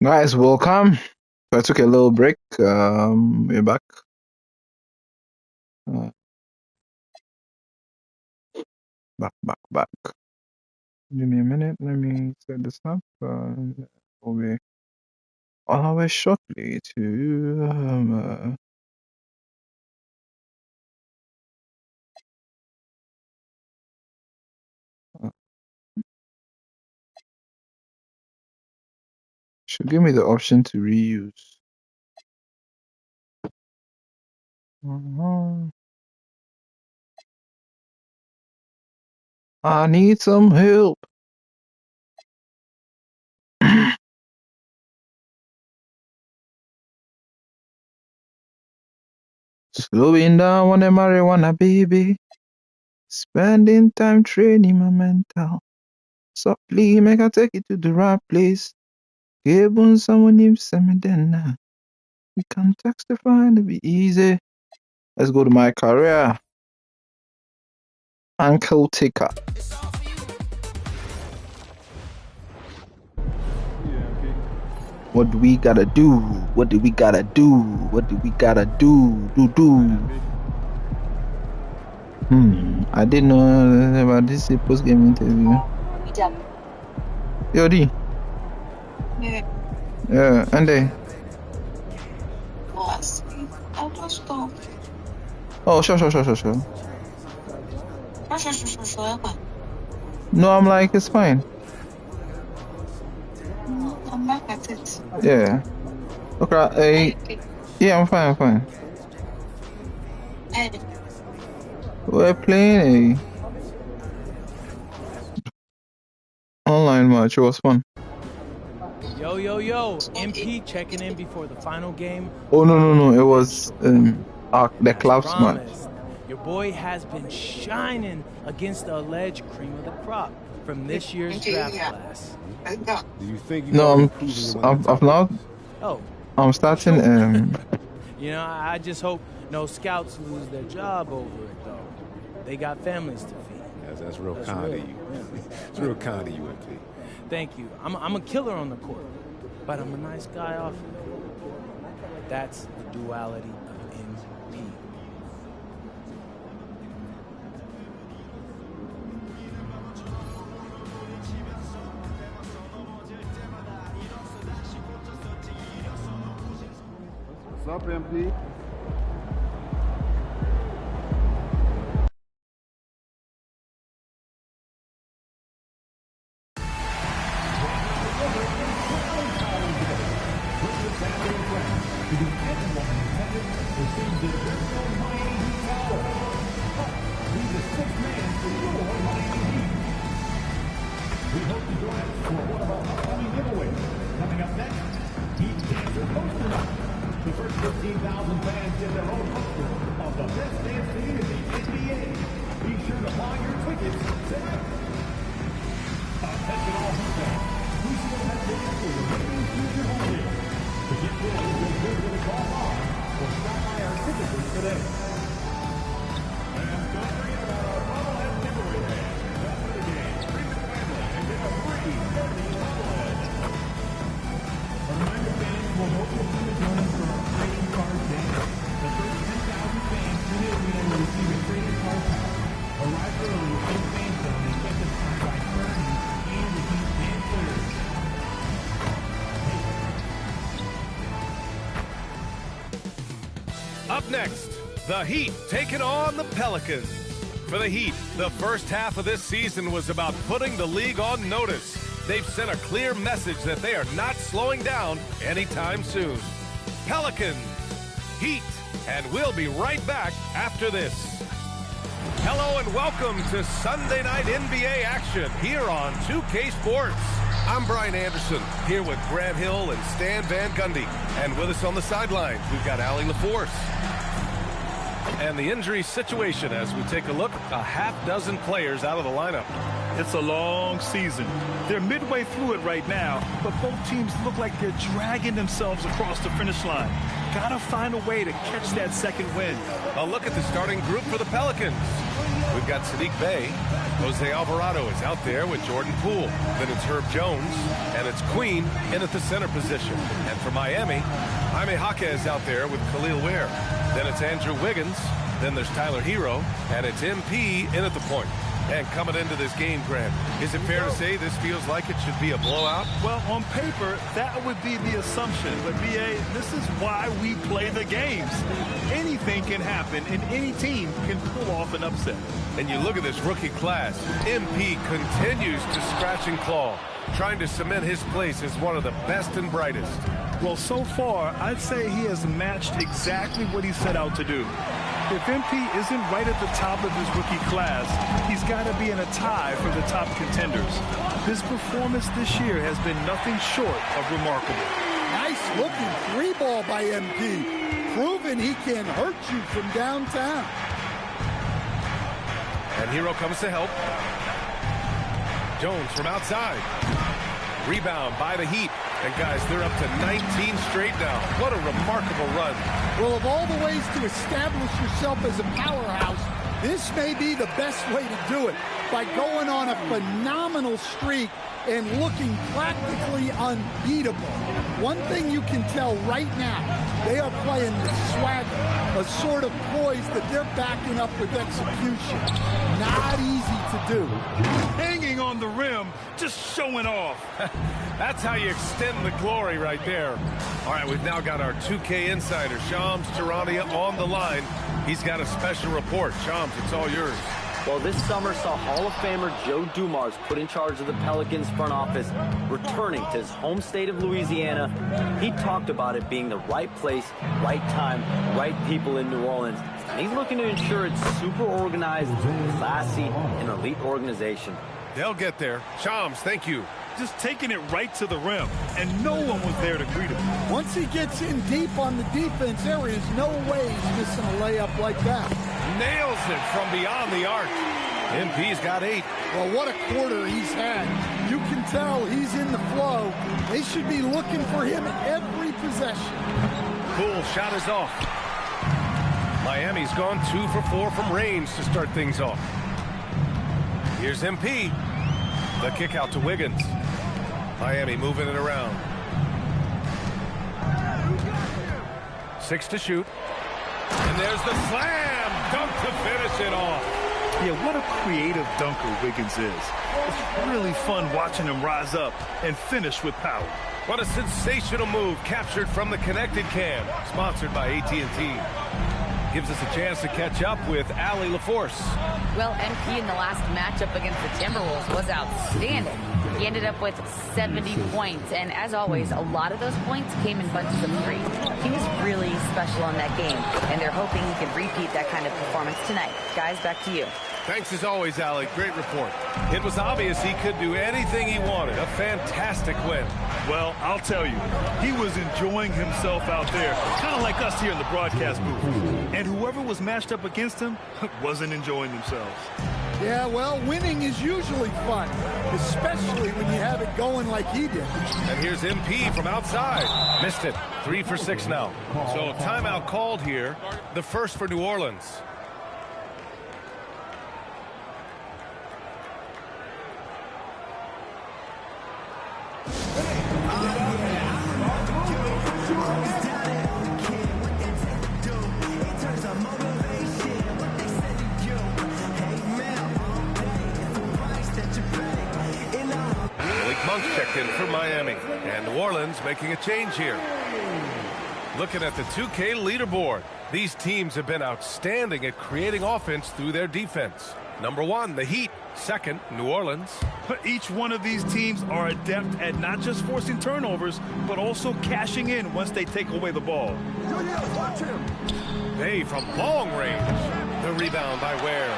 Guys, welcome. So I took a little break. We're back. Back. Give me a minute. Let me set this up. We'll be on our way shortly to should give me the option to reuse. I need some help. Slowing down on the marijuana, baby. Spending time training my mental. Softly make I take it to the right place. Given someone names me then now. We can testify to be easy. Let's go to my career. Ankle taker. What do we gotta do? What do we gotta do? What do we gotta do? I didn't know about this post game interview. Yo, D. Yeah, and they. Oh, sure. No, I'm like, it's fine. I'm back at it. Yeah. Okay. Yeah, I'm fine. Hey. We're playing a online match. It was fun. Yo, MP checking in before the final game. Oh, no. It was the Clouds match. Your boy has been shining against the alleged cream of the crop from this year's draft class. Do you think No, I've not. Oh. I'm starting. You know, I just hope no scouts lose their job over it, though. They got families to feed. That's real kind of you. It's real kind of you, MP. Thank you. I'm a killer on the court, but I'm a nice guy off it. That's the duality of MP. What's up, MP? Up next, the Heat taking on the Pelicans. For the Heat, the first half of this season was about putting the league on notice. They've sent a clear message that they are not slowing down anytime soon. Pelicans, Heat, and we'll be right back after this. Hello and welcome to Sunday Night NBA action here on 2K Sports. I'm Brian Anderson, here with Grant Hill and Stan Van Gundy. And with us on the sidelines, we've got Allie LaForce. And the injury situation as we take a look, a half dozen players out of the lineup. It's a long season. They're midway through it right now, but both teams look like they're dragging themselves across the finish line. Gotta find a way to catch that second win. A look at the starting group for the Pelicans. We've got Sadiq Bey. Jose Alvarado is out there with Jordan Poole. Then it's Herb Jones, and it's Queen in at the center position. And for Miami, Jaime Jaquez is out there with Khalil Ware. Then it's Andrew Wiggins. Then there's Tyler Hero, and it's MP in at the point. And coming into this game, Grant, is it fair to say this feels like it should be a blowout? Well, on paper, that would be the assumption. But, B.A., this is why we play the games. Anything can happen, and any team can pull off an upset. And you look at this rookie class, MP continues to scratch and claw, trying to cement his place as one of the best and brightest. Well, so far, I'd say he has matched exactly what he set out to do. If MP isn't right at the top of his rookie class, he's got to be in a tie for the top contenders. His performance this year has been nothing short of remarkable. Nice looking three ball by MP, proving he can hurt you from downtown. And Hero comes to help. Jones from outside. Rebound by the Heat. And guys, they're up to 19 straight now. What a remarkable run. Well, of all the ways to establish yourself as a powerhouse, this may be the best way to do it, by going on a phenomenal streak and looking practically unbeatable. One thing you can tell right now, they are playing with swagger, a sort of poise that they're backing up with execution. Not easy to do. Hanging on the rim, just showing off. That's how you extend the glory right there. All right, we've now got our 2K insider, Shams Charania, on the line. He's got a special report. Shams, it's all yours. Well, this summer saw Hall of Famer Joe Dumars put in charge of the Pelicans front office, returning to his home state of Louisiana. He talked about it being the right place, right time, right people in New Orleans. And he's looking to ensure it's super organized, classy, and elite organization. They'll get there. Shams, thank you. Just taking it right to the rim, and no one was there to greet him. Once he gets in deep on the defense, there is no way he's missing a layup like that. Nails it from beyond the arc. MP's got 8. Well, what a quarter he's had. You can tell he's in the flow. They should be looking for him at every possession. Cool shot is off. Miami's gone 2 for 4 from range to start things off. Here's MP. The kick out to Wiggins. Miami moving it around. 6 to shoot. And there's the slam. Dunk to finish it off. Yeah, what a creative dunker Wiggins is. It's really fun watching him rise up and finish with power. What a sensational move captured from the connected cam. Sponsored by AT&T. Gives us a chance to catch up with Allie LaForce. Well, MP in the last matchup against the Timberwolves was outstanding. He ended up with 70 points, and as always, a lot of those points came in bunches of 3. He was really special in that game, and they're hoping he can repeat that kind of performance tonight. Guys, back to you. Thanks as always, Allie. Great report. It was obvious he could do anything he wanted. A fantastic win. Well, I'll tell you, he was enjoying himself out there, kind of like us here in the broadcast booth. And whoever was matched up against him wasn't enjoying themselves. Yeah, well, winning is usually fun, especially when you have it going like he did. And here's MP from outside. Missed it. 3 for 6 now. So timeout called here. The first for New Orleans. Monk's checked in for Miami, and New Orleans making a change here. Looking at the 2K leaderboard, these teams have been outstanding at creating offense through their defense. Number 1, the Heat. Second, New Orleans. Each one of these teams are adept at not just forcing turnovers, but also cashing in once they take away the ball. They from long range. The rebound by Ware.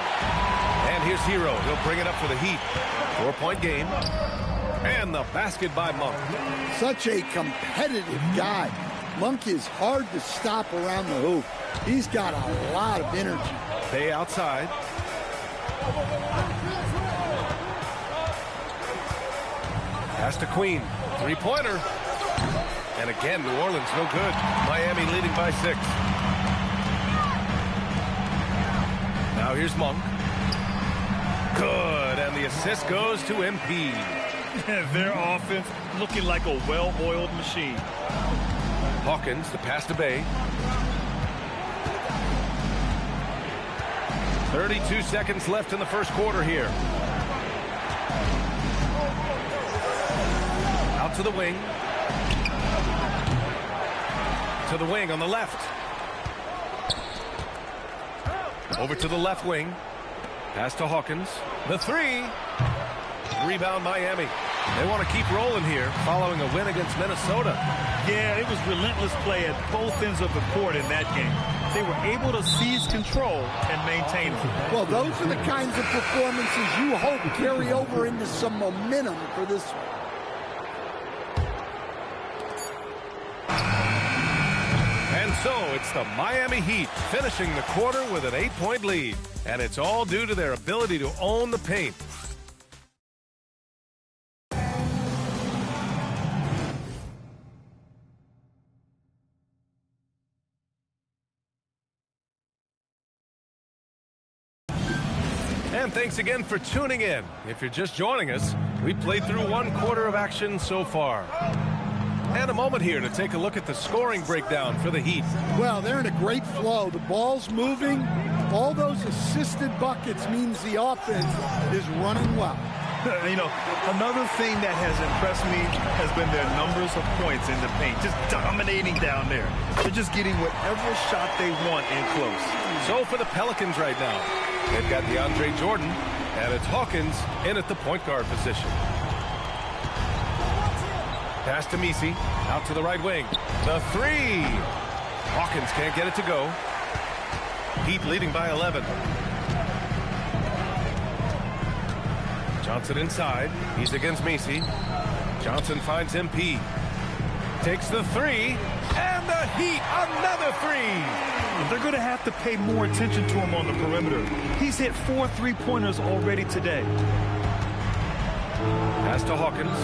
And here's Hero. He'll bring it up for the Heat. 4-point game. And the basket by Monk. Such a competitive guy. Monk is hard to stop around the hoop. He's got a lot of energy. They outside. Pass to Queen. 3-pointer. And again, New Orleans no good. Miami leading by 6. Now here's Monk. Good, and the assist goes to MP. Their offense looking like a well-oiled machine. Hawkins, the pass to Bay. 32 seconds left in the first quarter here. Out to the wing. To the wing on the left. Over to the left wing. Pass to Hawkins. The three. Rebound Miami. They want to keep rolling here following a win against Minnesota. Yeah, it was relentless play at both ends of the court in that game. They were able to seize control and maintain it. Well, those are the kinds of performances you hope carry over into some momentum for this one. And so it's the Miami Heat finishing the quarter with an 8-point lead. And it's all due to their ability to own the paint. And thanks again for tuning in. If you're just joining us, we played through one quarter of action so far. And a moment here to take a look at the scoring breakdown for the Heat. Well, they're in a great flow. The ball's moving. All those assisted buckets means the offense is running well. You know, another thing that has impressed me has been their numbers of points in the paint. Just dominating down there. They're just getting whatever shot they want in close. So for the Pelicans right now, they've got DeAndre Jordan, and it's Hawkins in at the point guard position. Pass to Messi, out to the right wing. The three. Hawkins can't get it to go. Heat leading by 11. Johnson inside. He's against Messi. Johnson finds MP. Takes the three. And the Heat, another three. They're going to have to pay more attention to him on the perimeter. He's hit 4 3-pointers already today. Pass to Hawkins.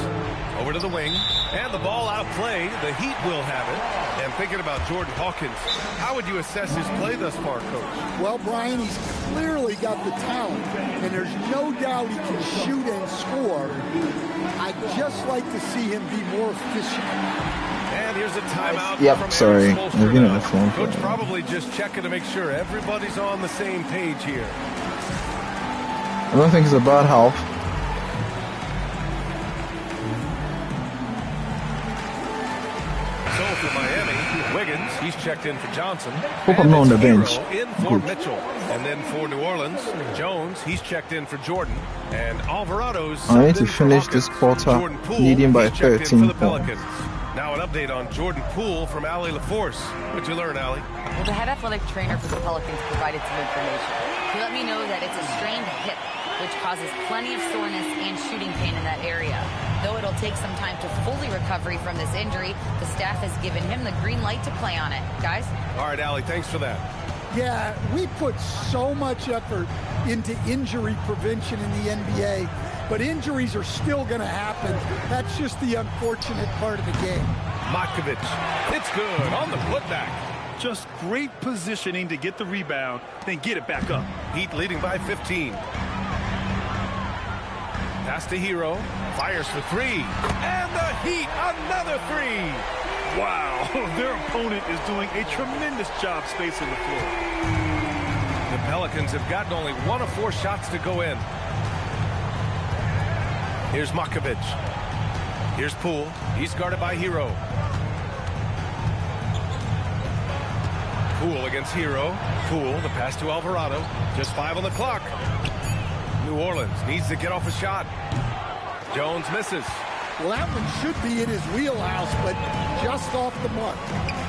Over to the wing. And the ball out of play. The Heat will have it. And thinking about Jordan Hawkins, how would you assess his play thus far, Coach? Well, Brian, he's clearly got the talent, and there's no doubt he can shoot and score. I'd just like to see him be more efficient. And here's a timeout. Yep, from sorry. Eric Spoelstra I've been on now. the phone for Coach probably just checking to make sure everybody's on the same page here. I don't think it's a bad half. So for Miami, Wiggins, he's checked in for Johnson. Hope I'm not on the bench. In for Mitchell. And then for New Orleans, Jones, he's checked in for Jordan. And Alvarado's I need to finish this quarter leading by 13 points. Now an update on Jordan Poole from Allie LaForce. What'd you learn, Allie? Well, the head athletic trainer for the Pelicans provided some information. He let me know that it's a strained hip, which causes plenty of soreness and shooting pain in that area. Though it'll take some time to fully recover from this injury, the staff has given him the green light to play on it. Guys? All right, Allie, thanks for that. Yeah, we put so much effort into injury prevention in the NBA, but injuries are still going to happen. That's just the unfortunate part of the game. Matkovic, it's good on the putback. Just great positioning to get the rebound, then get it back up. Heat leading by 15. Pass to Hero, fires for three, and the Heat, another three. Wow, their opponent is doing a tremendous job spacing the floor. The Pelicans have gotten only 1 of 4 shots to go in. Here's Matkovic. Here's Poole. He's guarded by Hero. Poole against Hero. Poole, the pass to Alvarado. Just 5 on the clock. New Orleans needs to get off a shot. Jones misses. Well, that one should be in his wheelhouse, but just off the mark.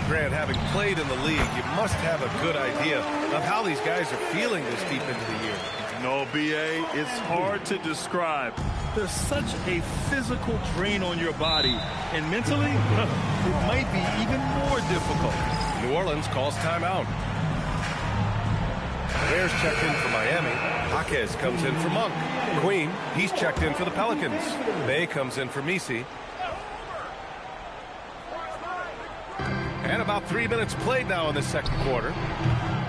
Grant, having played in the league, you must have a good idea of how these guys are feeling this deep into the year. No, B.A., it's hard to describe. There's such a physical drain on your body, and mentally, it might be even more difficult. New Orleans calls timeout. Bears checked in for Miami. Jaquez comes in for Monk. Queen, he's checked in for the Pelicans. Bay comes in for Messi. And about 3 minutes played now in the second quarter.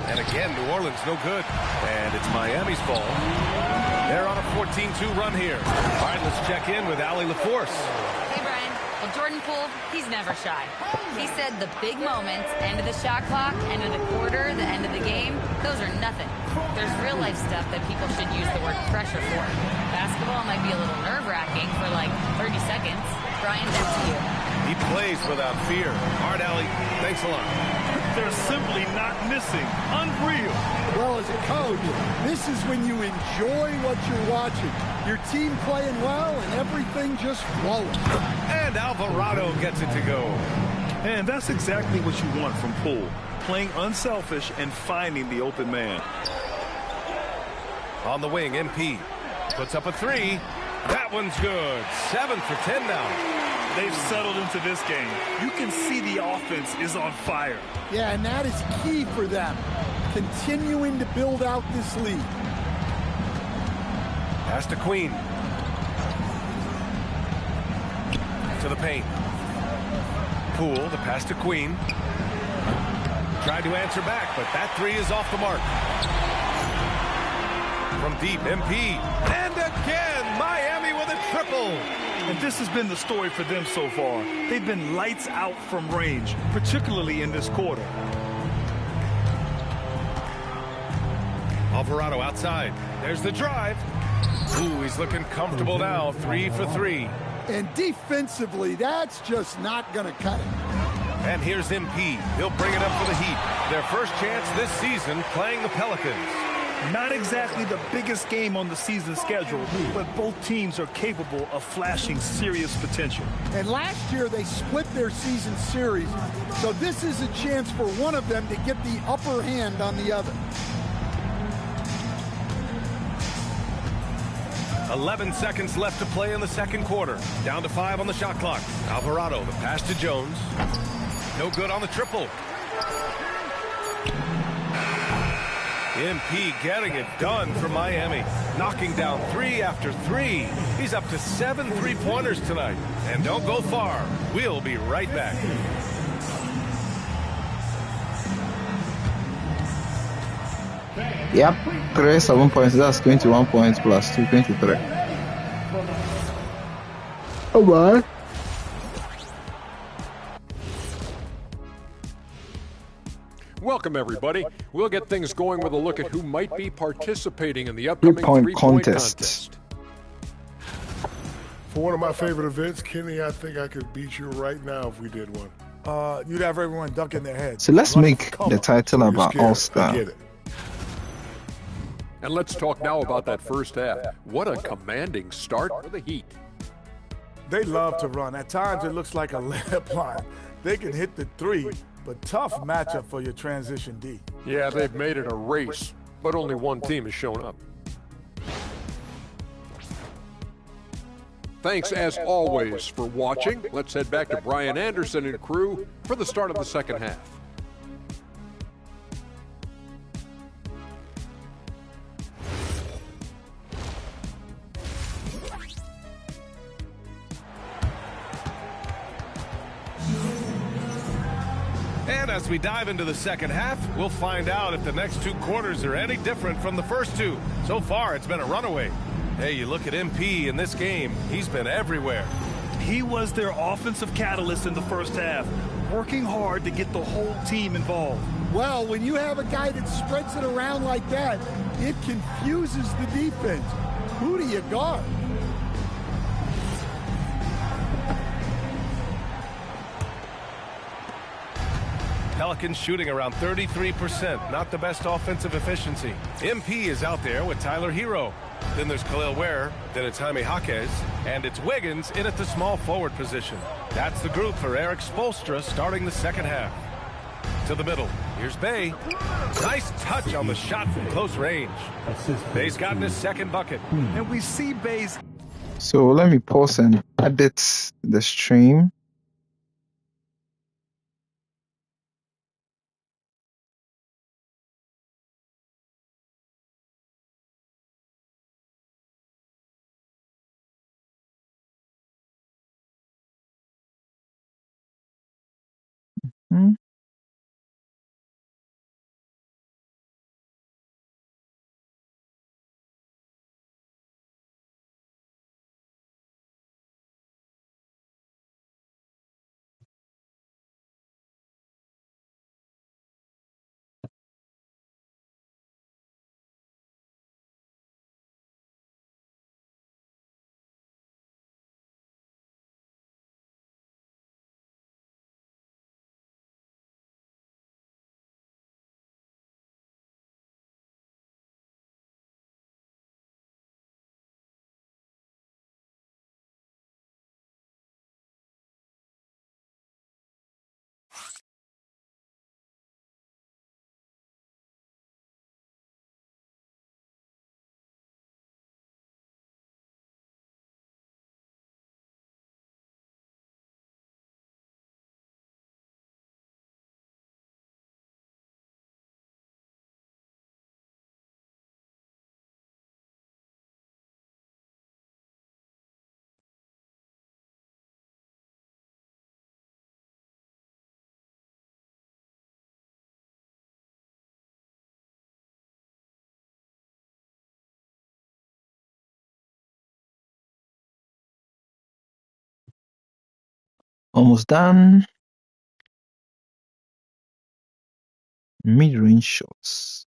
And again, New Orleans no good. And it's Miami's ball. They're on a 14-2 run here. All right, let's check in with Allie LaForce. Hey, Brian. Well, Jordan Poole, he's never shy. He said the big moments, end of the shot clock, end of the quarter, the end of the game, those are nothing. There's real-life stuff that people should use the word pressure for. Basketball might be a little nerve-wracking for like 30 seconds. Brian, that's you. He plays without fear. All right, Allie, thanks a lot. They're simply not missing. Unreal. Well, as a coach, this is when you enjoy what you're watching. Your team playing well and everything just flowing. And Alvarado gets it to go. And that's exactly what you want from Poole. Playing unselfish and finding the open man. On the wing, MP puts up a three. That one's good. 7 for 10 now. They've settled into this game. You can see the offense is on fire. Yeah, and that is key for them. Continuing to build out this lead. Pass to Queen. To the paint. Poole, the pass to Queen. Tried to answer back, but that three is off the mark. From deep, MP. And again, Miami with a triple. And this has been the story for them so far. They've been lights out from range, particularly in this quarter. Alvarado outside. There's the drive. Ooh, he's looking comfortable now. 3 for 3. And defensively, that's just not going to cut it. And here's MP. He'll bring it up for the Heat. Their first chance this season playing the Pelicans. Not exactly the biggest game on the season schedule, but both teams are capable of flashing serious potential. And last year, they split their season series, so this is a chance for one of them to get the upper hand on the other. 11 seconds left to play in the second quarter. Down to 5 on the shot clock. Alvarado, the pass to Jones. No good on the triple. MP getting it done for Miami. Knocking down 3 after 3. He's up to 7 three-pointers tonight. And don't go far. We'll be right back. Yep, 7 points. That's 21 points plus 2, 23. Oh, my. Welcome, everybody. We'll get things going with a look at who might be participating in the upcoming Three-point contest. For one of my favorite events, Kenny, I think I could beat you right now if we did one. You'd have everyone ducking their heads. So let's make the title about All-Star. And let's talk now about that first half. What a commanding start for the Heat. They love to run. At times, it looks like a layup line. They can hit the three, but tough matchup for your transition D. Yeah, they've made it a race, but only one team has shown up. Thanks, as always, for watching. Let's head back to Brian Anderson and crew for the start of the second half. And as we dive into the second half, we'll find out if the next 2 quarters are any different from the first 2. So far, it's been a runaway. Hey, you look at MP in this game, he's been everywhere. He was their offensive catalyst in the first half, working hard to get the whole team involved. Well, when you have a guy that spreads it around like that, it confuses the defense. Who do you guard? Pelicans shooting around 33%, not the best offensive efficiency. MP is out there with Tyler Hero. Then there's Khalil Ware, then it's Jaime Jaquez, and it's Wiggins in at the small forward position. That's the group for Eric Spoelstra starting the second half. To the middle, here's Bay. Nice touch on the shot from close range. Bay's gotten his second bucket. And we see Bay's... So let me pause and edit the stream. Almost done. Mid-range shots.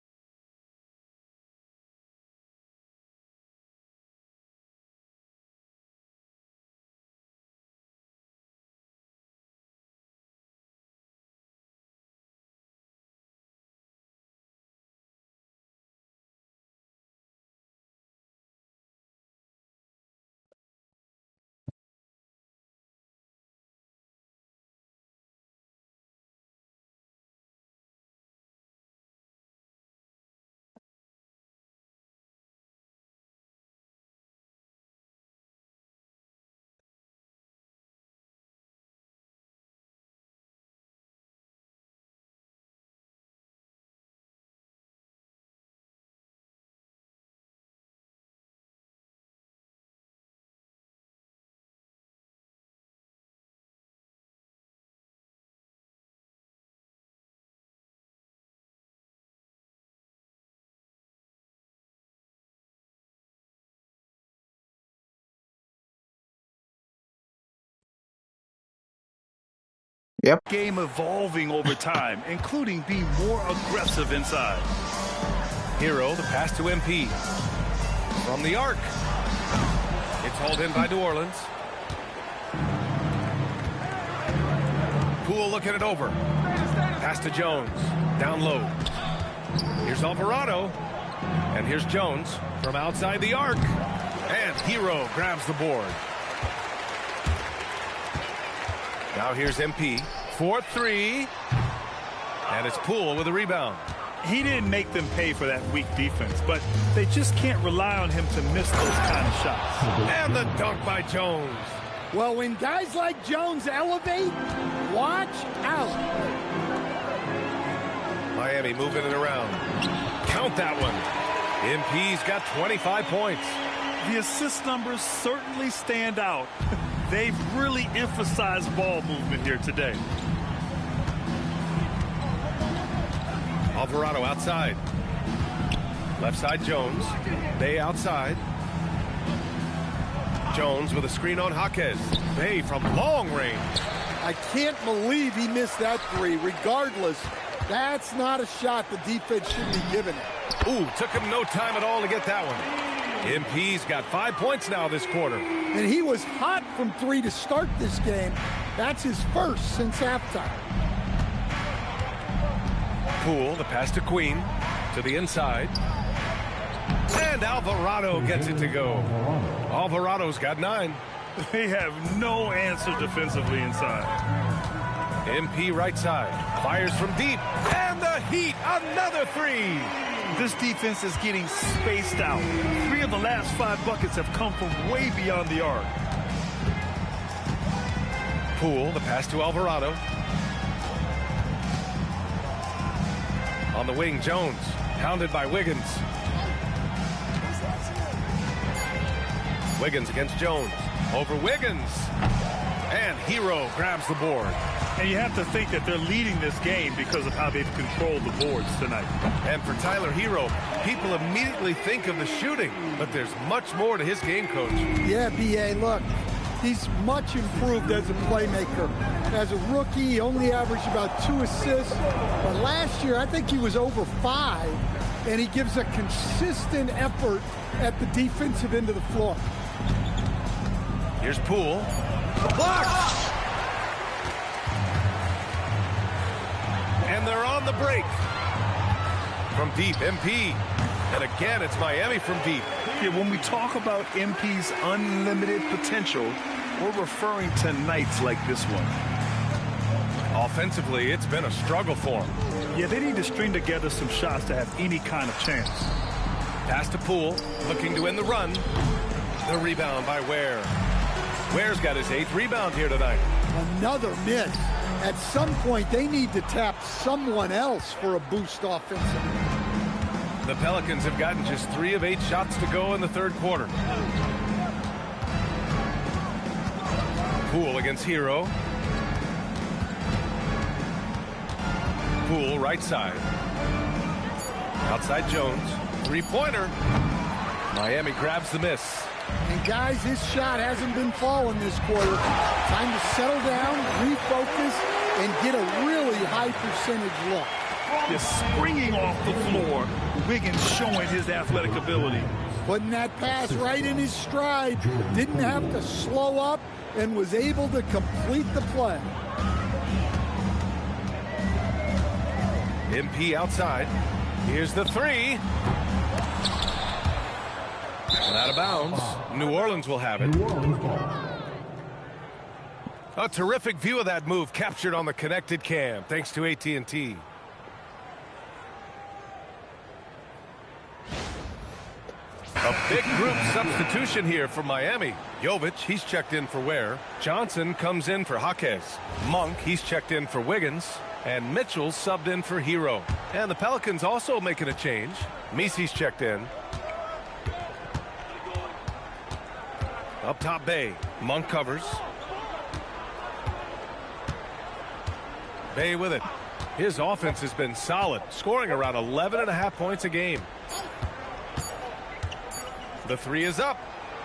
Yep. Game evolving over time, including being more aggressive inside. Hero, the pass to MP. From the arc. It's hauled in by New Orleans. Poole looking it over. Pass to Jones. Down low. Here's Alvarado. And here's Jones from outside the arc. And Hero grabs the board. Now here's MP. 4-3. And it's Poole with a rebound. He didn't make them pay for that weak defense, but they just can't rely on him to miss those kind of shots. And the dunk by Jones. Well, when guys like Jones elevate, watch out. Miami moving it around. Count that one. MP's got 25 points. The assist numbers certainly stand out. They've really emphasized ball movement here today. Alvarado outside. Left side Jones. Bay outside. Jones with a screen on Jaquez. Bay from long range. I can't believe he missed that three. Regardless, that's not a shot the defense should be giving it. Ooh, took him no time at all to get that one. MP's got 5 points now this quarter. And he was hot from three to start this game. That's his first since halftime. Poole, the pass to Queen, to the inside. And Alvarado gets it to go. Alvarado's got 9. They have no answer defensively inside. MP right side, fires from deep. And the Heat, another 3. This defense is getting spaced out. 3 of the last 5 buckets have come from way beyond the arc. Poole, the pass to Alvarado. On the wing, Jones, pounded by Wiggins. Wiggins against Jones. Over Wiggins. And Hero grabs the board. And you have to think that they're leading this game because of how they've controlled the boards tonight. And for Tyler Hero, people immediately think of the shooting, but there's much more to his game, Coach. Yeah, B.A., look, he's much improved as a playmaker. As a rookie, he only averaged about 2 assists. But last year, I think he was over 5, and he gives a consistent effort at the defensive end of the floor. Here's Poole. Blocked! And they're on the break. From deep, MP. And again, it's Miami from deep. Yeah, when we talk about MP's unlimited potential, we're referring to nights like this one. Offensively, it's been a struggle for them. Yeah, they need to string together some shots to have any kind of chance. Pass to Poole, looking to win the run. The rebound by Ware. Ware's got his 8th rebound here tonight. Another miss. At some point, they need to tap someone else for a boost offensively. The Pelicans have gotten just 3 of 8 shots to go in the third quarter. Poole against Hero. Poole right side. Outside Jones. 3-pointer. Miami grabs the miss. And guys, his shot hasn't been falling this quarter. Time to settle down, refocus, and get a really high percentage look. Just springing off the floor. Wiggins showing his athletic ability. Putting that pass right in his stride. Didn't have to slow up and was able to complete the play. MP outside. Here's the 3. And out of bounds. New Orleans will have it. A terrific view of that move captured on the connected cam thanks to AT&T. A big group substitution here for Miami. Jovic, he's checked in for Ware. Johnson comes in for Jaquez. Monk, he's checked in for Wiggins. And Mitchell's subbed in for Hero. And the Pelicans also making a change. Misi's checked in. Up top, Bay. Monk covers. Bay with it. His offense has been solid, scoring around 11.5 points a game. The 3 is up.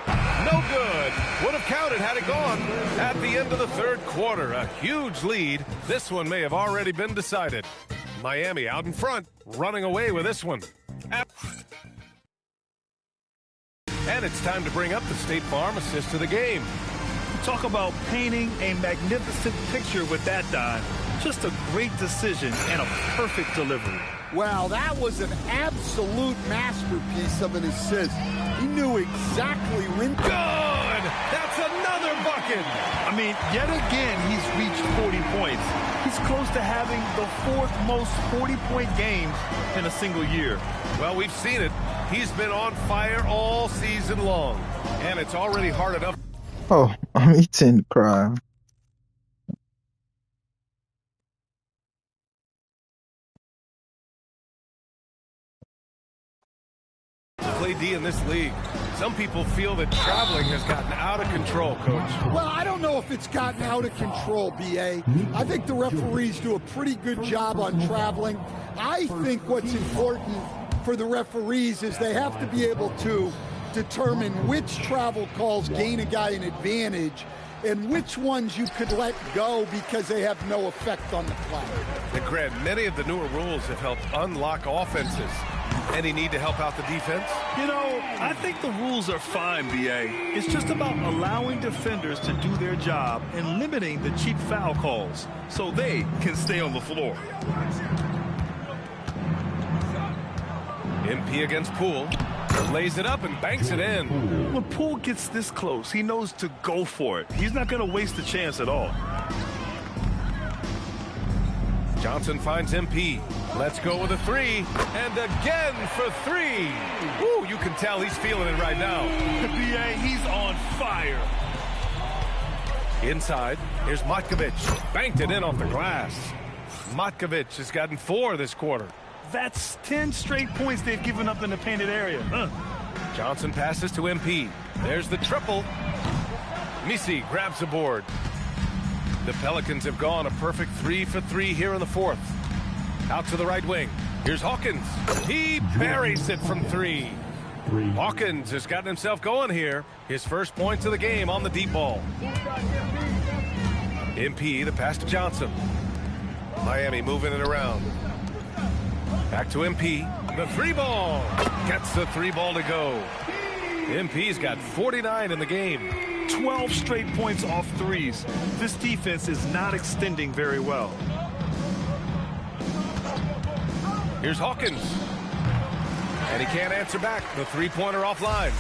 No good. Would have counted had it gone. At the end of the third quarter, a huge lead. This one may have already been decided. Miami out in front, running away with this one. And it's time to bring up the State Farm assist of the game. Talk about painting a magnificent picture with that dive. Just a great decision and a perfect delivery. Wow, that was an absolute masterpiece of an assist. He knew exactly when. Good! That's another bucket! I mean, yet again, he's reached 40 points. He's close to having the 4th most 40-point games in a single year. Well, we've seen it. He's been on fire all season long. And it's already hard enough. Oh, I'm eating crab. Play D in this league. Some people feel that traveling has gotten out of control, Coach. Well, I don't know if it's gotten out of control, B.A. I think the referees do a pretty good job on traveling. I think what's important for the referees is they have to be able to determine which travel calls gain a guy an advantage and which ones you could let go because they have no effect on the play. And Grant, many of the newer rules have helped unlock offenses. Any need to help out the defense? You know, I think the rules are fine, B.A. It's just about allowing defenders to do their job and limiting the cheap foul calls so they can stay on the floor. MP against Poole. Lays it up and banks it in. When Poole gets this close, he knows to go for it. He's not going to waste the chance at all. Johnson finds MP. Let's go with a 3. And again for 3. Woo, you can tell he's feeling it right now. B.A., he's on fire. Inside, here's Matkovic. Banked it in off the glass. Matkovic has gotten 4 this quarter. That's 10 straight points they've given up in the painted area. Johnson passes to MP. There's the triple. Misi grabs the board. The Pelicans have gone a perfect 3 for 3 here in the fourth. Out to the right wing. Here's Hawkins. He buries it from 3. Hawkins has gotten himself going here. His first points of the game on the deep ball. MP, the pass to Johnson. Miami moving it around. Back to MP. The 3-ball. Gets the 3-ball to go. MP's got 49 in the game. 12 straight points off threes. This defense is not extending very well. Here's Hawkins. And he can't answer back. The 3-pointer offline.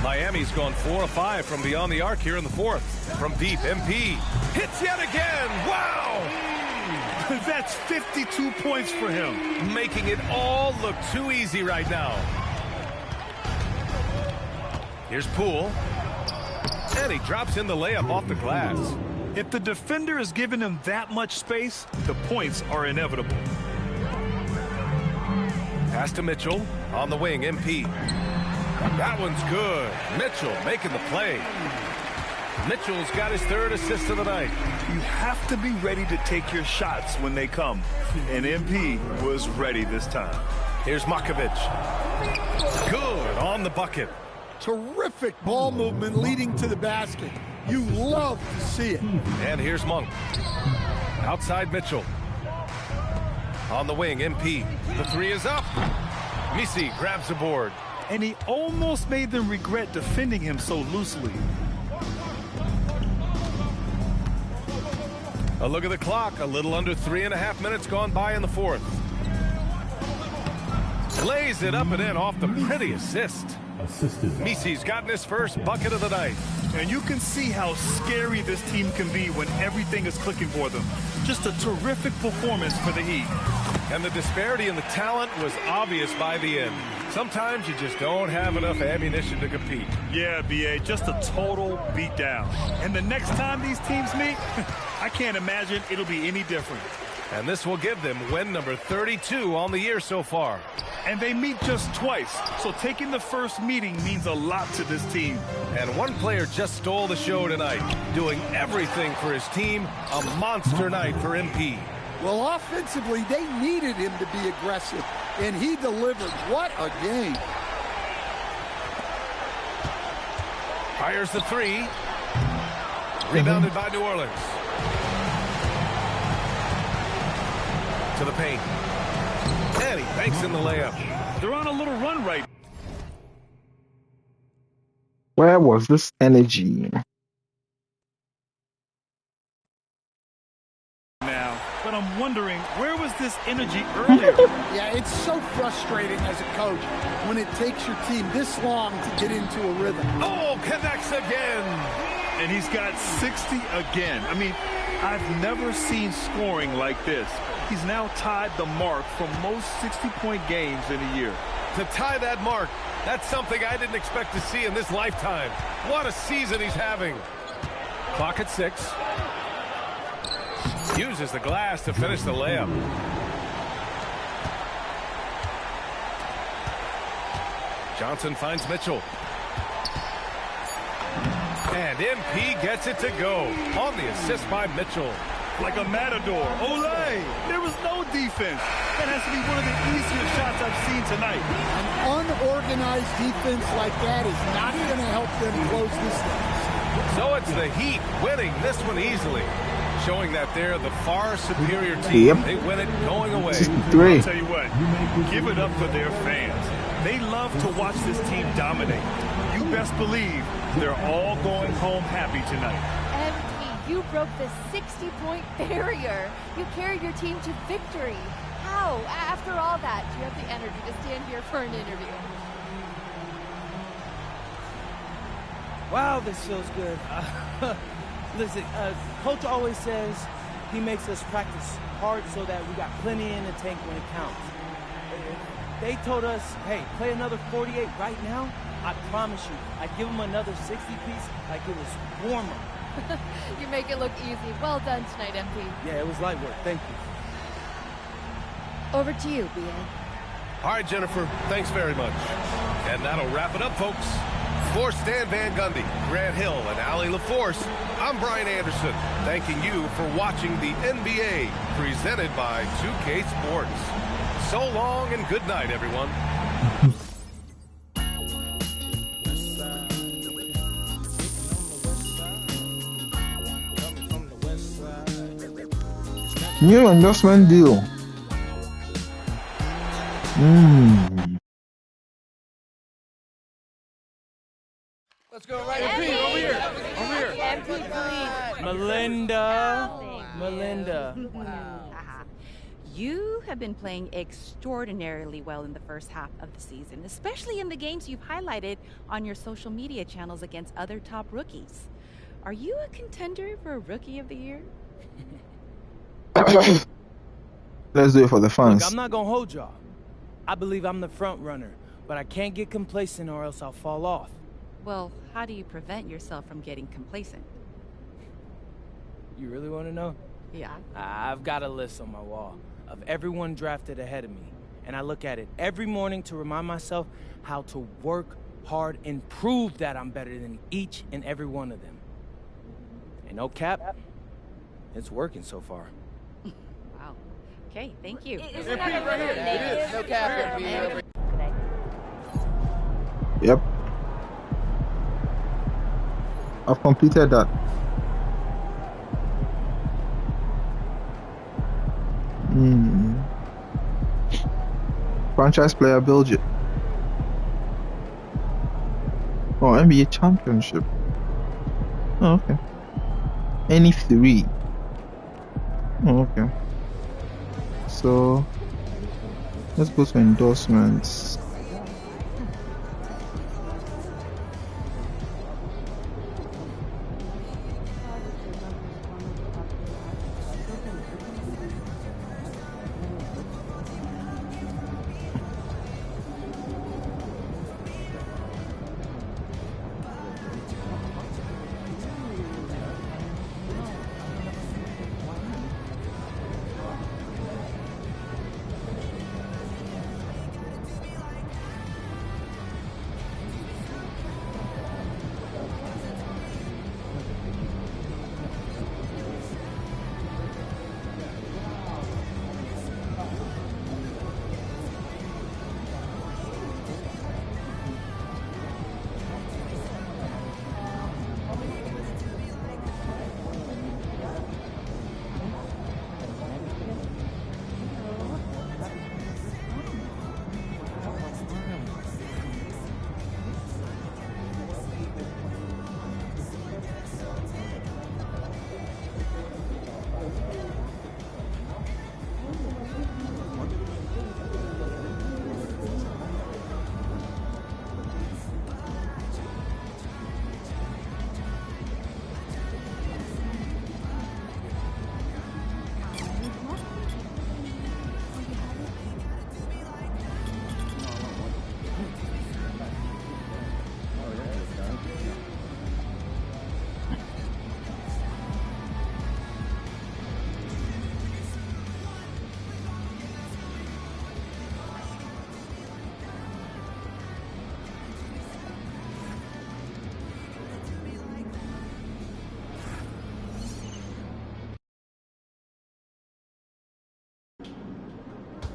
Miami's gone 4 of 5 from beyond the arc here in the fourth. From deep, MP hits yet again. Wow! That's 52 points for him. Making it all look too easy right now. Here's Poole. And he drops in the layup off the glass. If the defender is giving him that much space, the points are inevitable. Pass to Mitchell. On the wing, MP. That one's good. Mitchell making the play. Mitchell's got his third assist of the night. You have to be ready to take your shots when they come. And MP was ready this time. Here's Makovic. Good on the bucket. Terrific ball movement leading to the basket. You love to see it. And here's Monk. Outside Mitchell. On the wing, MP. The three is up. Misi grabs the board. And he almost made them regret defending him so loosely. A look at the clock. A little under 3.5 minutes gone by in the fourth. Lays it up and in off the pretty assist. Misi's gotten his first bucket of the night. And you can see how scary this team can be when everything is clicking for them. Just a terrific performance for the Heat. And the disparity in the talent was obvious by the end. Sometimes you just don't have enough ammunition to compete. Yeah, B.A., just a total beatdown. And the next time these teams meet, I can't imagine it'll be any different. And this will give them win number 32 on the year so far. And they meet just twice, so taking the first meeting means a lot to this team. And one player just stole the show tonight, doing everything for his team. A monster night for MP. Well, offensively, they needed him to be aggressive, and he delivered. What a game. Fires the three. Rebounded by New Orleans. To the paint. And he banks in the layup. They're on a little run right Where was this energy? now. But I'm wondering, where was this energy earlier? Yeah, it's so frustrating as a coach when it takes your team this long to get into a rhythm. Oh, connects again. And he's got 60 again. I mean, I've never seen scoring like this. He's now tied the mark for most 60-point games in a year. To tie that mark, that's something I didn't expect to see in this lifetime. What a season he's having. Clock at 6. Uses the glass to finish the layup. Johnson finds Mitchell. And MP gets it to go on the assist by Mitchell. Like a matador. Olay! There was no defense. That has to be one of the easier shots I've seen tonight. An unorganized defense like that is not going to help them close this thing. So it's the Heat winning this one easily, showing that they're the far superior team. Yep. They win it going away. 63. I'll tell you what, give it up for their fans. They love to watch this team dominate. You best believe they're all going home happy tonight. You broke the 60-point barrier. You carried your team to victory. How? After all that, do you have the energy to stand here for an interview? Wow, this feels good. Listen, Coach always says he makes us practice hard so that we got plenty in the tank when it counts. If they told us, hey, play another 48 right now, I promise you, I'd give them another 60-piece like it was warmer. You make it look easy. Well done tonight, MP. Yeah, it was light work. Thank you. Over to you, B.A. All right, Jennifer, thanks very much. And that'll wrap it up, folks. For Stan Van Gundy, Grant Hill, and Allie LaForce, I'm Brian Anderson, thanking you for watching the NBA presented by 2K Sports. So long and good night, everyone. New endorsement deal. Let's go right MP, over here. Over here. MP, please. Melinda. Wow. Melinda. Wow. You have been playing extraordinarily well in the first half of the season, especially in the games you've highlighted on your social media channels against other top rookies. Are you a contender for Rookie of the Year? Let's do it for the fans. Look, I'm not gonna hold y'all. I believe I'm the front runner, but I can't get complacent or else I'll fall off. Well, how do you prevent yourself from getting complacent? You really want to know? Yeah. I've got a list on my wall of everyone drafted ahead of me, and I look at it every morning to remind myself how to work hard and prove that I'm better than each and every one of them. And no cap, it's working so far. Wow. Okay, thank you. Isn't that right here? It is. No cap. Yep. I've completed that. Franchise player build it. Oh, NBA championship. Oh, okay. Any 3. Oh, okay. So let's go to endorsements.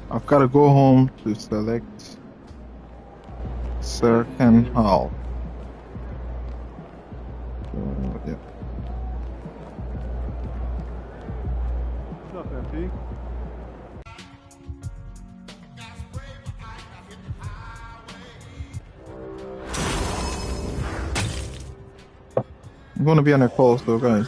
I've got to go home to select Second Hall. Yeah. What's up, MP? I'm going to be on a call, so guys.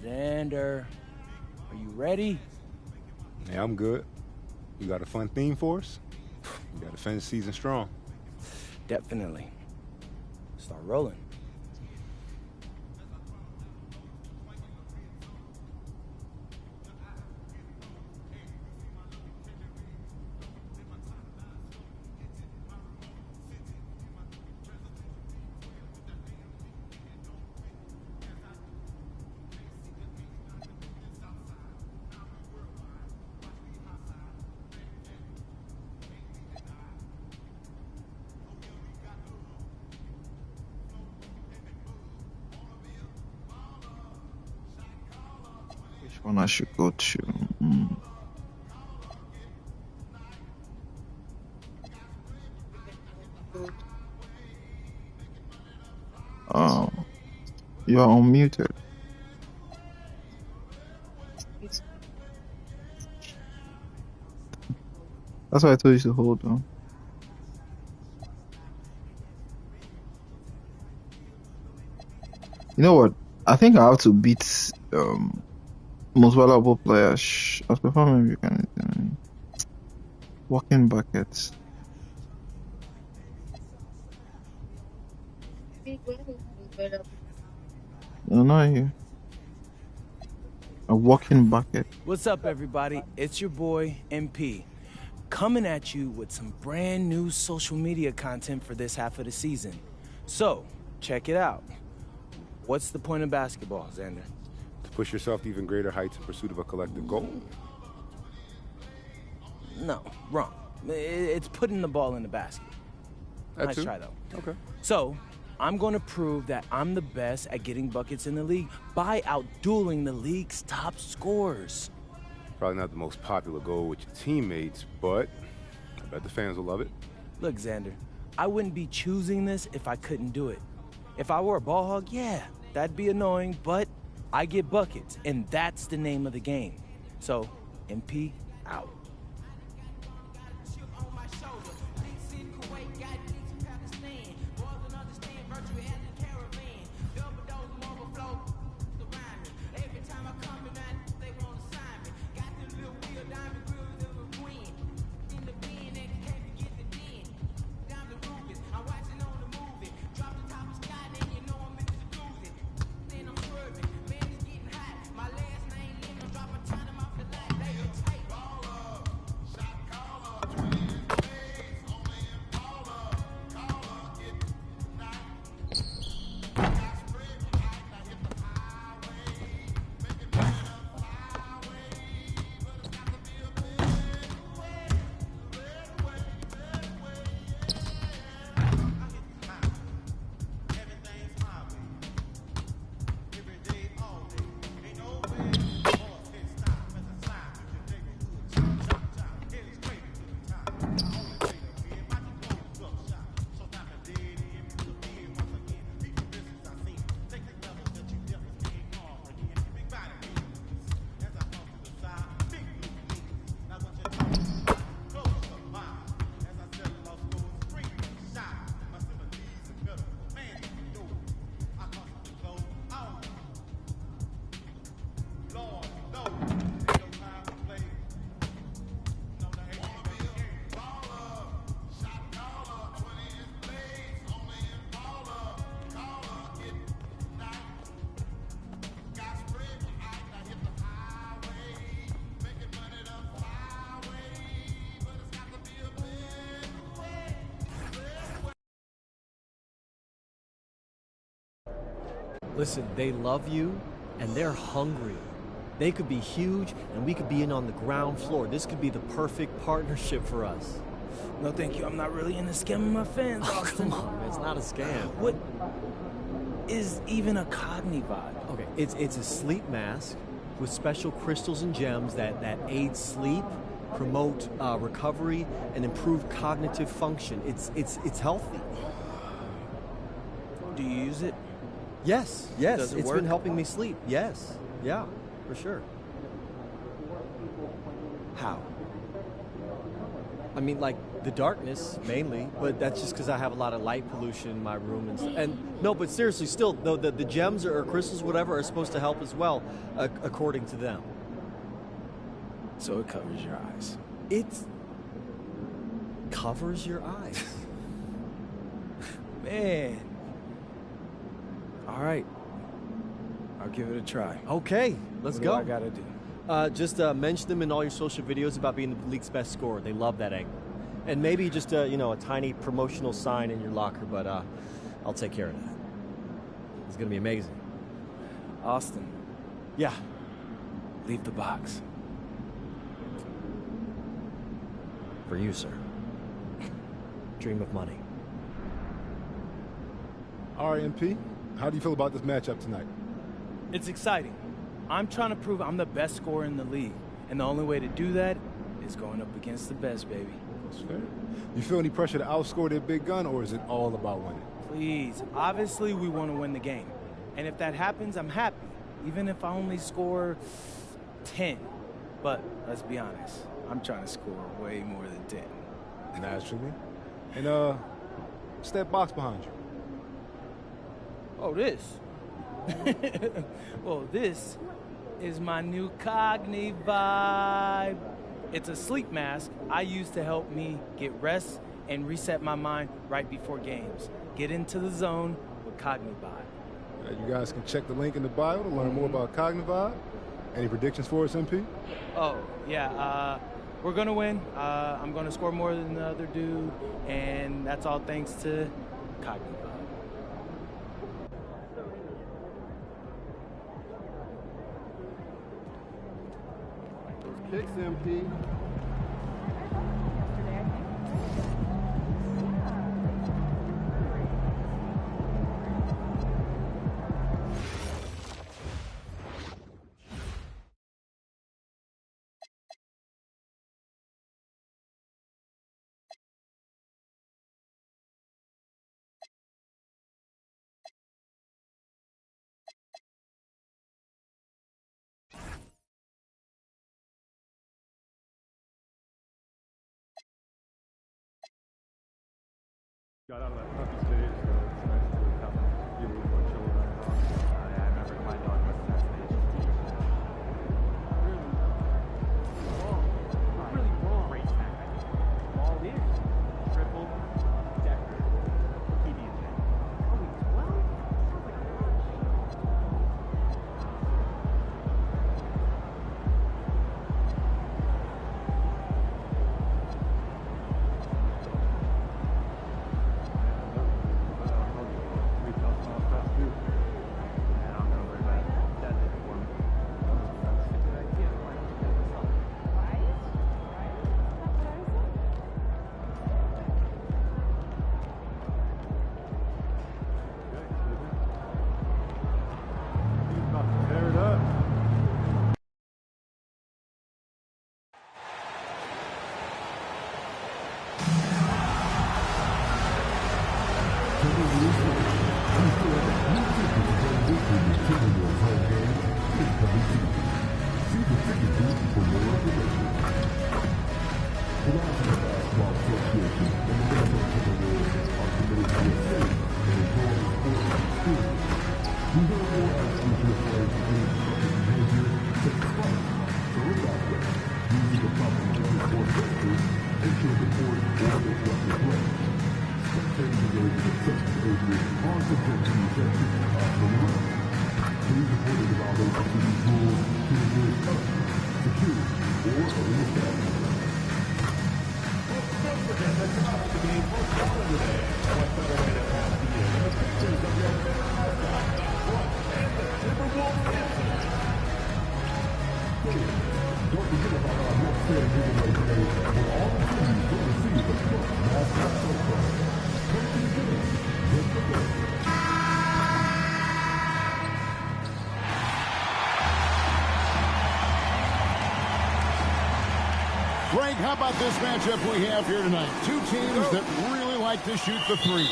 Xander, are you ready? Yeah, I'm good. You got a fun theme for us? You got to finish the season strong. Definitely. Start rolling. one I should go to. You are unmuted. That's why I told you to hold on. You know what? I think I have to beat most valuable player. As performing, you can walking buckets. No, not you. A walking bucket. What's up, everybody? It's your boy, MP, coming at you with some brand new social media content for this half of the season. So, check it out. What's the point of basketball, Xander? To push yourself to even greater heights in pursuit of a collective goal. No, wrong. It's putting the ball in the basket. Nice try, though. Okay. So, I'm going to prove that I'm the best at getting buckets in the league by outdueling the league's top scorers. Probably not the most popular goal with your teammates, but I bet the fans will love it. Look, Xander, I wouldn't be choosing this if I couldn't do it. If I were a ball hog, yeah, that'd be annoying, but I get buckets, and that's the name of the game. So, MP, out. Listen, they love you, and they're hungry. They could be huge, and we could be in on the ground floor. This could be the perfect partnership for us. No, thank you. I'm not really into scamming my fans, Austin. Come on, man. It's not a scam. What is even a Cogni-Vibe? Okay, it's a sleep mask with special crystals and gems that aid sleep, promote recovery, and improve cognitive function. It's healthy. Do you use it? Yes. Does it It's work? been helping me sleep. Yes. Yeah, for sure. How? I mean, like the darkness mainly, but that's just because I have a lot of light pollution in my room. And no, but seriously, still, though the gems or crystals, whatever, are supposed to help as well, according to them. So it covers your eyes. It covers your eyes. Man. All right. I'll give it a try. Okay, let's go. What do I gotta do? Just mention them in all your social videos about being the league's best scorer. They love that angle. And maybe just a tiny promotional sign in your locker, but I'll take care of that. It's gonna be amazing. Austin. Yeah. Leave the box. For you, sir. Dream of money. All right, MP. How do you feel about this matchup tonight? It's exciting. I'm trying to prove I'm the best scorer in the league. And the only way to do that is going up against the best, baby. That's fair. You feel any pressure to outscore their big gun, or is it all about winning? Please. Obviously, we want to win the game. And if that happens, I'm happy. Even if I only score 10. But let's be honest, I'm trying to score way more than 10. Naturally. And, what's that box behind you? Oh, this? Well, this is my new Cogni vibe. It's a sleep mask I use to help me get rest and reset my mind right before games. Get into the zone with Cogni vibe. You guys can check the link in the bio to learn more about Cogni vibe. Any predictions for us, MP? Oh, yeah, we're gonna win. I'm gonna score more than the other dude, and that's all thanks to Cogni vibe. Kicks, MP. Got out of that puppy stage, so it's nice to have be a little more chill around the house. Yeah, I remember my dog was in that stage. Really? Wrong. Really wrong. Great snack. All is. Triple, decker, PB&J. Only 12? Sounds like a lot. Frank, how about this matchup we have here tonight? Two teams that really like to shoot the three.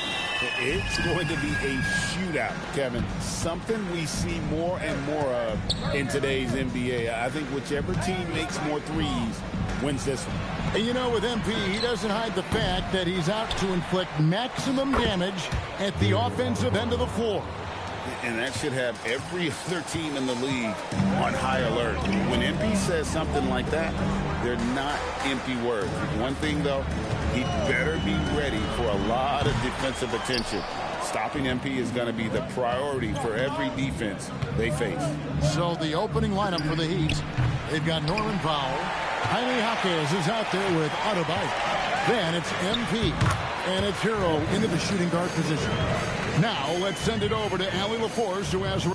It's going to be a shootout, Kevin. Something we see more and more of in today's NBA. I think whichever team makes more threes wins this one. And you know, with MP, he doesn't hide the fact that he's out to inflict maximum damage at the offensive end of the floor. And that should have every other team in the league on high alert. When MP says something like that, they're not empty words. One thing, though, he better be ready for a lot of defensive attention. Stopping MP is going to be the priority for every defense they face. So the opening lineup for the Heat, they've got Norman Powell. Jaime Jaquez is out there with Autobite. Then it's MP. And it's Hero into the shooting guard position. Now let's send it over to Allie LaForce, who has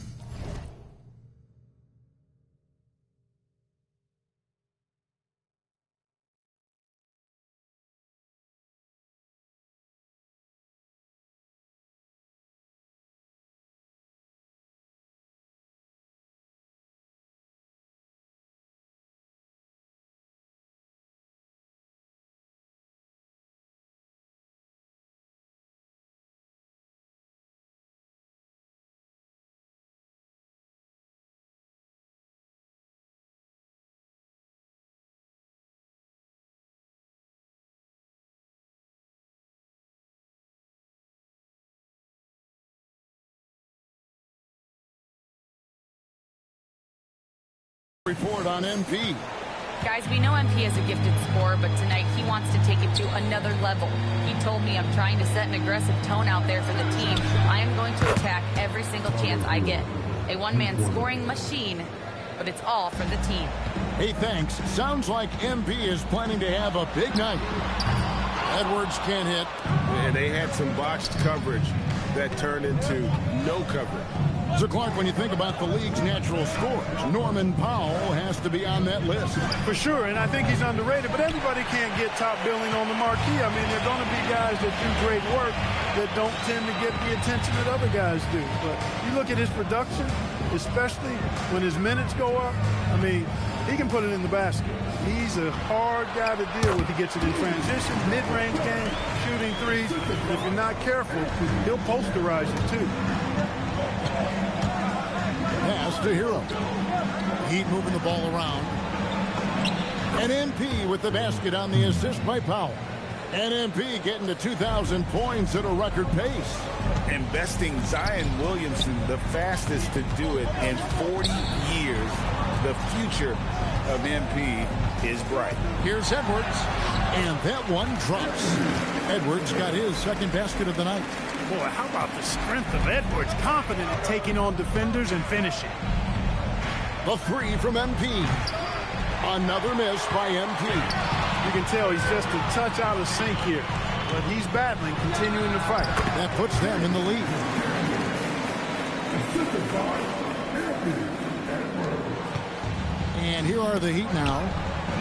Report on MP. Guys, we know MP is a gifted scorer, but tonight he wants to take it to another level. He told me, I'm trying to set an aggressive tone out there for the team. I am going to attack every single chance I get. A one-man scoring machine, but it's all for the team. Hey, thanks. Sounds like MP is planning to have a big night. Edwards can't hit. And they had some botched coverage that turned into no coverage. So, Clark, when you think about the league's natural scorers, Norman Powell has to be on that list. For sure, and I think he's underrated, but everybody can't get top billing on the marquee. I mean, there are going to be guys that do great work that don't tend to get the attention that other guys do. But you look at his production, especially when his minutes go up, I mean, he can put it in the basket. He's a hard guy to deal with. He gets it in transition, mid-range game, shooting threes. If you're not careful, he'll posterize you, too. Pass to Hero. Heat moving the ball around. And MP with the basket on the assist by Powell. And MP getting to 2,000 points at a record pace. Investing Zion Williamson, the fastest to do it in 40 years. The future of MP is bright. Here's Edwards. And that one drops. Edwards got his second basket of the night. Boy, how about the strength of Edwards, confident in taking on defenders and finishing. The three from MP. Another miss by MP. You can tell he's just a touch out of sync here, but he's battling, continuing to fight. That puts them in the lead. And here are the Heat now.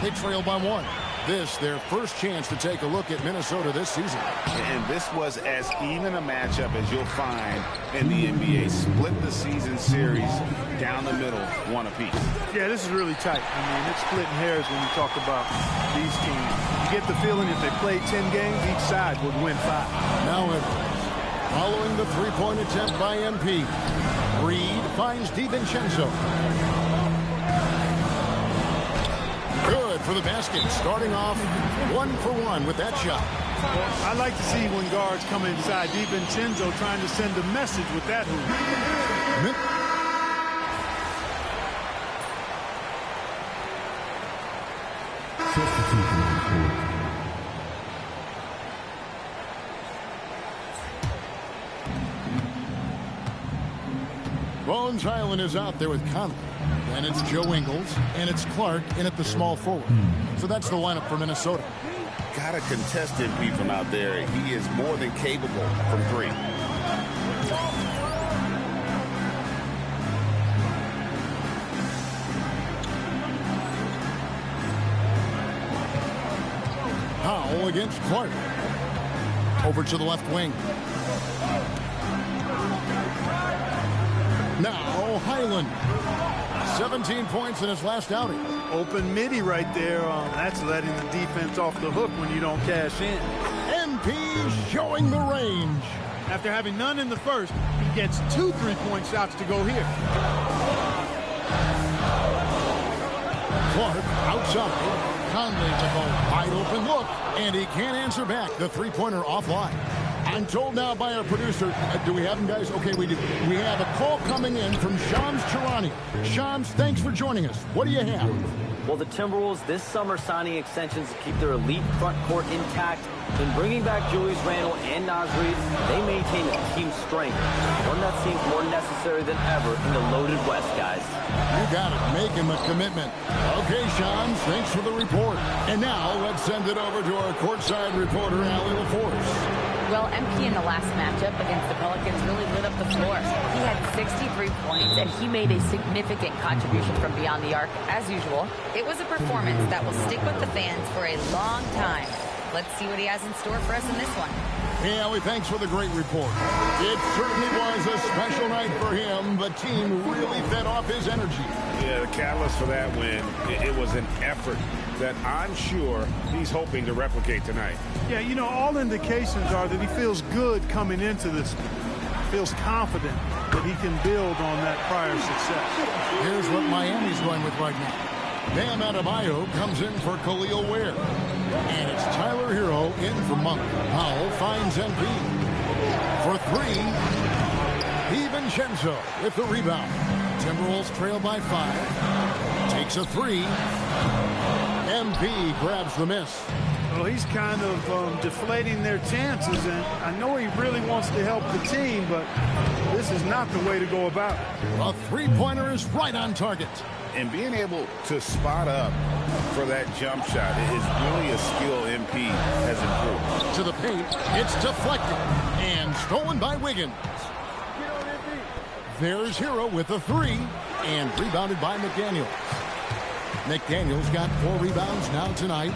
They trail by one. This, their first chance to take a look at Minnesota this season. And this was as even a matchup as you'll find in the NBA. Split the season series down the middle, one apiece. Yeah, this is really tight. I mean, it's splitting hairs when you talk about these teams. You get the feeling if they played 10 games, each side would win 5. Now Edwards, following the three-point attempt by MP. Reed finds DiVincenzo. Good for the basket, starting off 1-for-1 with that shot. Well, I like to see when guards come inside. DiVincenzo trying to send a message with that hoop. Bones Highland is out there with Conley. And it's Joe Ingles, and it's Clark in at the small forward. So that's the lineup for Minnesota. Got a contested beat from out there. He is more than capable from three. Powell against Clark. Over to the left wing. Now Highland. 17 points in his last outing. Open midi right there. That's letting the defense off the hook when you don't cash in. MP showing the range. After having none in the first, he gets 2 3-point shots to go here. Clark outside. Conley with a wide open look, and he can't answer back. The three-pointer offline. I'm told now by our producer, do we have him, guys? Okay, we do. We have a call coming in from Shams Charania. Shams, thanks for joining us. What do you have? Well, the Timberwolves this summer signing extensions to keep their elite front court intact. In bringing back Julius Randle and Naz Reid, they maintain a team strength, one that seems more necessary than ever in the loaded West, guys. You got it. Make him a commitment. Okay, Shams, thanks for the report. And now let's send it over to our courtside reporter, Allie LaForce. Well, MP in the last matchup against the Pelicans really lit up the floor. He had 63 points, and he made a significant contribution from beyond the arc, as usual. It was a performance that will stick with the fans for a long time. Let's see what he has in store for us in this one. Hey, Allie, thanks for the great report. It certainly was a special night for him. The team really fed off his energy. Yeah, the catalyst for that win, it was an effort that I'm sure he's hoping to replicate tonight. Yeah, you know, all indications are that he feels good coming into this. Feels confident that he can build on that prior success. Here's what Miami's going with right now. Bam Adebayo comes in for Khalil Ware. And it's Tyler Hero in for Monk. Powell finds MP. For three, DiVincenzo with the rebound. Timberwolves trail by 5. Takes takes a three. MP grabs the miss. Well, he's kind of deflating their chances, and I know he really wants to help the team, but this is not the way to go about it. A three-pointer is right on target. And being able to spot up for that jump shot is really a skill MP has improved. To the paint, it's deflected and stolen by Wiggins. There's Hero with a three and rebounded by McDaniels. McDaniels got 4 rebounds now tonight.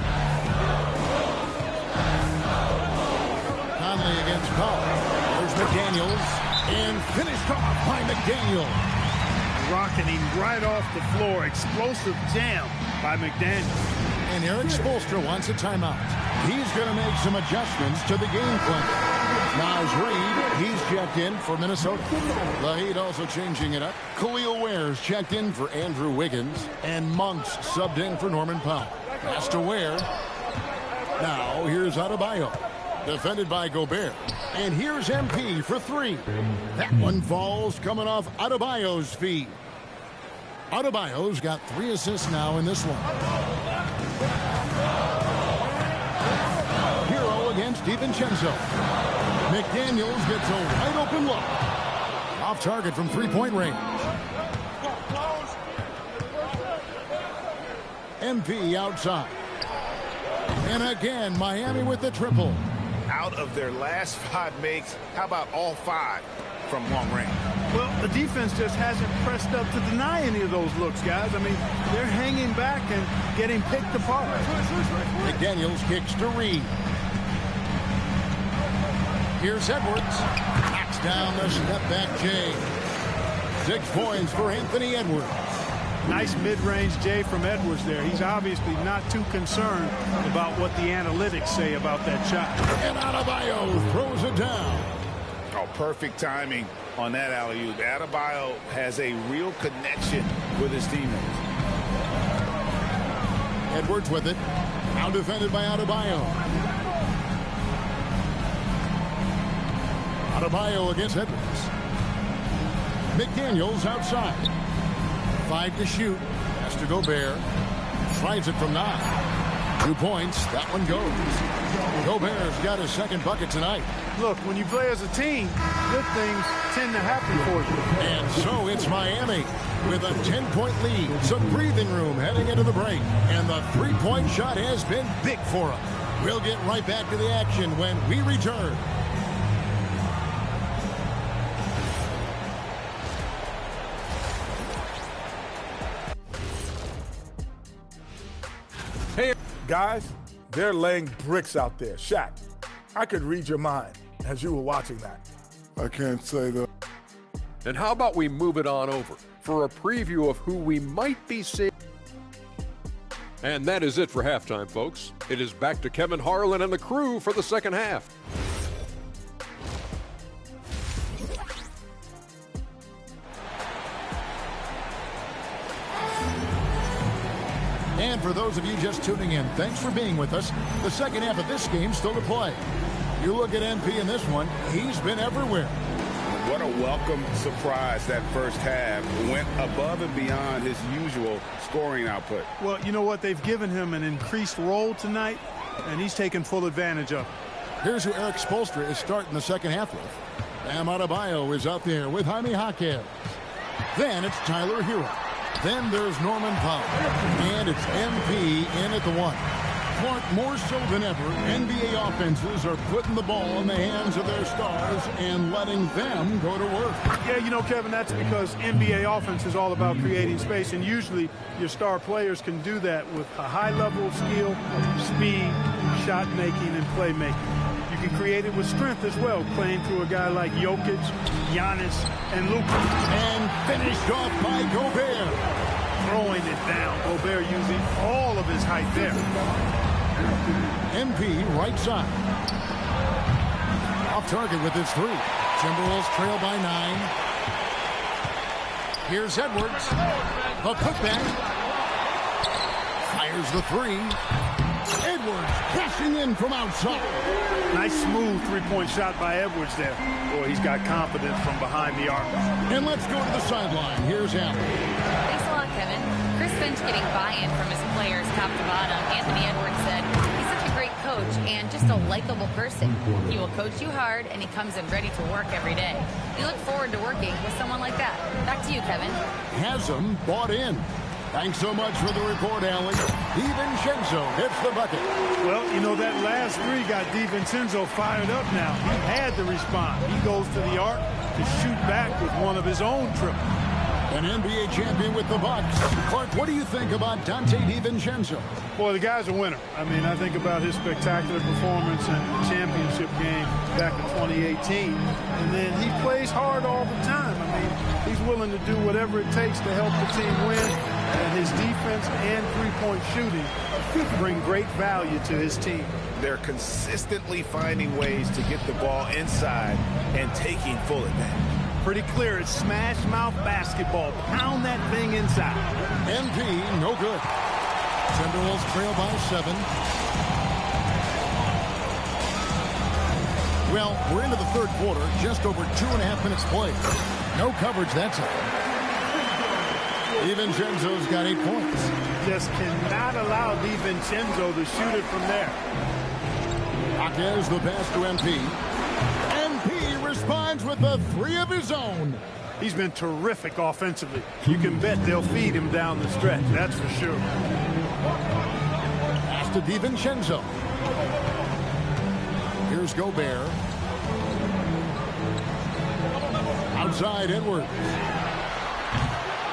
Conley against Powell. There's McDaniels and finished off by McDaniels. Rocketing right off the floor. Explosive jam by McDaniels. And Eric Spoelstra wants a timeout. He's going to make some adjustments to the game plan. Miles Reed, he's checked in for Minnesota. The Heat also changing it up. Khalil Ware's checked in for Andrew Wiggins. And Monk's subbed in for Norman Powell. Pass to Ware. Now here's Adebayo. Defended by Gobert. And here's MP for three. That one falls coming off Adebayo's feet. Adebayo's got 3 assists now in this one. Hero against DiVincenzo. McDaniels gets a wide open look. Off target from three-point range. MP outside. And again, Miami with the triple. Out of their last 5 makes, how about all 5 from long range? Well, the defense just hasn't pressed up to deny any of those looks, guys. I mean, they're hanging back and getting picked apart. McDaniels kicks to Reed. Here's Edwards. Knocks down the step-back J. 6 points for Anthony Edwards. Nice mid-range J from Edwards there. He's obviously not too concerned about what the analytics say about that shot. And Adebayo throws it down. Oh, perfect timing on that alley-oop. Adebayo has a real connection with his teammates. Edwards with it. Now defended by Adebayo. Adebayo against Edwards. McDaniels outside. 5 to shoot. Has to Gobert. Tries it from 9. 2 points. That one goes. Gobert's got his second bucket tonight. Look, when you play as a team, good things tend to happen for you. And so it's Miami with a 10-point lead. Some breathing room heading into the break. And the three-point shot has been big for them. We'll get right back to the action when we return. Hey, guys, they're laying bricks out there. Shaq, I could read your mind as you were watching that. I can't say that. And how about we move it on over for a preview of who we might be seeing. And that is it for halftime, folks. It is back to Kevin Harlan and the crew for the second half. And for those of you just tuning in, thanks for being with us. The second half of this game still to play. You look at MP in this one, he's been everywhere. What a welcome surprise that first half. Went above and beyond his usual scoring output. Well, you know what? They've given him an increased role tonight, and he's taken full advantage of it. Here's who Eric Spoelstra is starting the second half with. Bam Adebayo is out there with Jaime Jaquez. Then it's Tyler Hero. Then there's Norman Powell. And it's MP in at the 1. Clark, more so than ever, NBA offenses are putting the ball in the hands of their stars and letting them go to work. Yeah, you know, Kevin, that's because NBA offense is all about creating space, and usually your star players can do that with a high level of skill, speed, shot making, and playmaking. You can create it with strength as well, playing through a guy like Jokic, Giannis, and Luka. And finished off by Gobert. Throwing it down. Gobert using all of his height there. MP right side. Off target with his 3. Timberwolves trail by 9. Here's Edwards. A putback. Fires the 3. Edwards cashing in from outside. Nice smooth three-point shot by Edwards there. Boy, he's got confidence from behind the arc. And let's go to the sideline. Here's Allen. Thanks a lot, Kevin. Chris Finch getting buy-in from his players top to bottom. Anthony Edwards said he's such a great coach and just a likable person. He will coach you hard, and he comes in ready to work every day. We look forward to working with someone like that. Back to you, Kevin. Has him bought in. Thanks so much for the report, Alan. DiVincenzo hits the bucket. Well, you know, that last three got DiVincenzo fired up now. He had to respond. He goes to the arc to shoot back with one of his own triples. An NBA champion with the Bucks. Clark, what do you think about Dante DiVincenzo? Boy, the guy's a winner. I mean, I think about his spectacular performance in the championship game back in 2018. And then he plays hard all the time. I mean, he's willing to do whatever it takes to help the team win. And his defense and three-point shooting bring great value to his team. They're consistently finding ways to get the ball inside and taking full advantage. Pretty clear, it's smash mouth basketball. Pound that thing inside. MP, no good. Timberwolves trail by 7. Well, we're into the third quarter, just over 2.5 minutes played. No coverage that time. DiVincenzo's got 8 points. Just cannot allow DiVincenzo to shoot it from there. Jaquez the pass to MP. MP responds with a 3 of his own. He's been terrific offensively. You can bet they'll feed him down the stretch, that's for sure. Pass to DiVincenzo. Here's Gobert. Outside Edwards.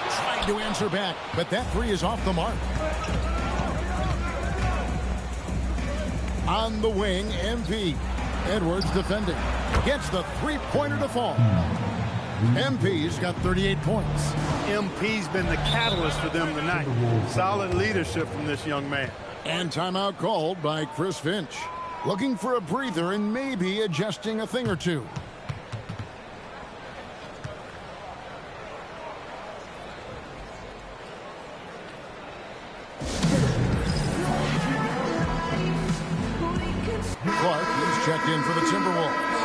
Trying to answer back, but that 3 is off the mark. On the wing, MP. Edwards defending. Gets the three-pointer to fall. MP's got 38 points. MP's been the catalyst for them tonight. Solid leadership from this young man. And timeout called by Chris Finch. Looking for a breather and maybe adjusting a thing or two. Clark is checked in for the Timberwolves.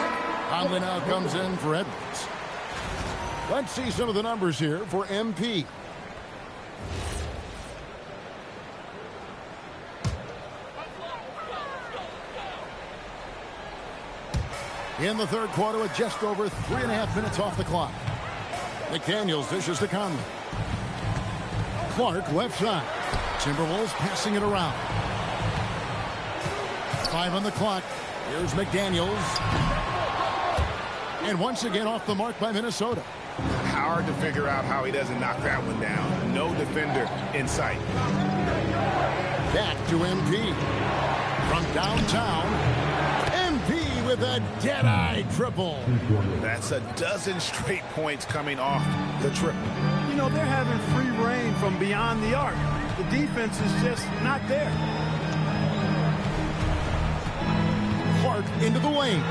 Conley now comes in for Edwards. Let's see some of the numbers here for MP. In the third quarter with just over 3.5 minutes off the clock. McDaniels dishes to Conley. Clark left side. Timberwolves passing it around. 5 on the clock. Here's McDaniels. And once again off the mark by Minnesota. Hard to figure out how he doesn't knock that one down. No defender in sight. Back to MP. From downtown, MP with a dead-eye triple. That's a dozen straight points coming off the triple. You know, they're having free reign from beyond the arc. The defense is just not there. Clark into the lane.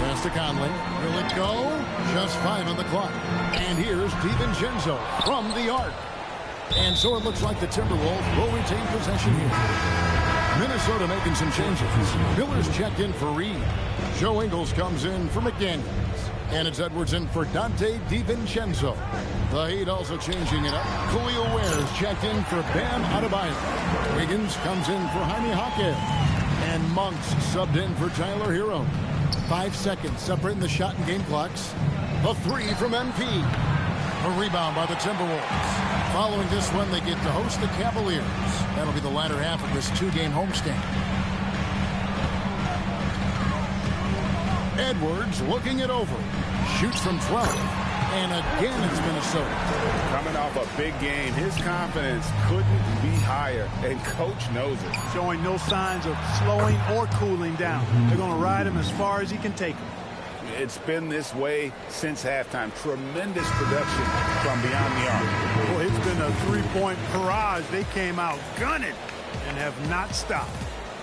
Pass to Conley. Will it go? Just 5 on the clock. And here's DiVincenzo from the arc. And so it looks like the Timberwolves will retain possession here. Minnesota making some changes. Miller's checked in for Reed. Joe Ingles comes in for McDaniels. And it's Edwards in for Dante DiVincenzo. The Heat also changing it up. Khalil Ware's checked in for Bam Adebayo. Wiggins comes in for Jaime Jaquez. And Monks subbed in for Tyler Hero. 5 seconds separating the shot and game clocks. A 3 from MP. A rebound by the Timberwolves. Following this one, they get to host the Cavaliers. That'll be the latter half of this 2-game homestand. Edwards looking it over. Shoots from 12. And again, it's Minnesota. Coming off a big game, his confidence couldn't be higher, and coach knows it. Showing no signs of slowing or cooling down. They're going to ride him as far as he can take him. It's been this way since halftime. Tremendous production from beyond the arc. Well, it's been a three-point barrage. They came out gunning and have not stopped.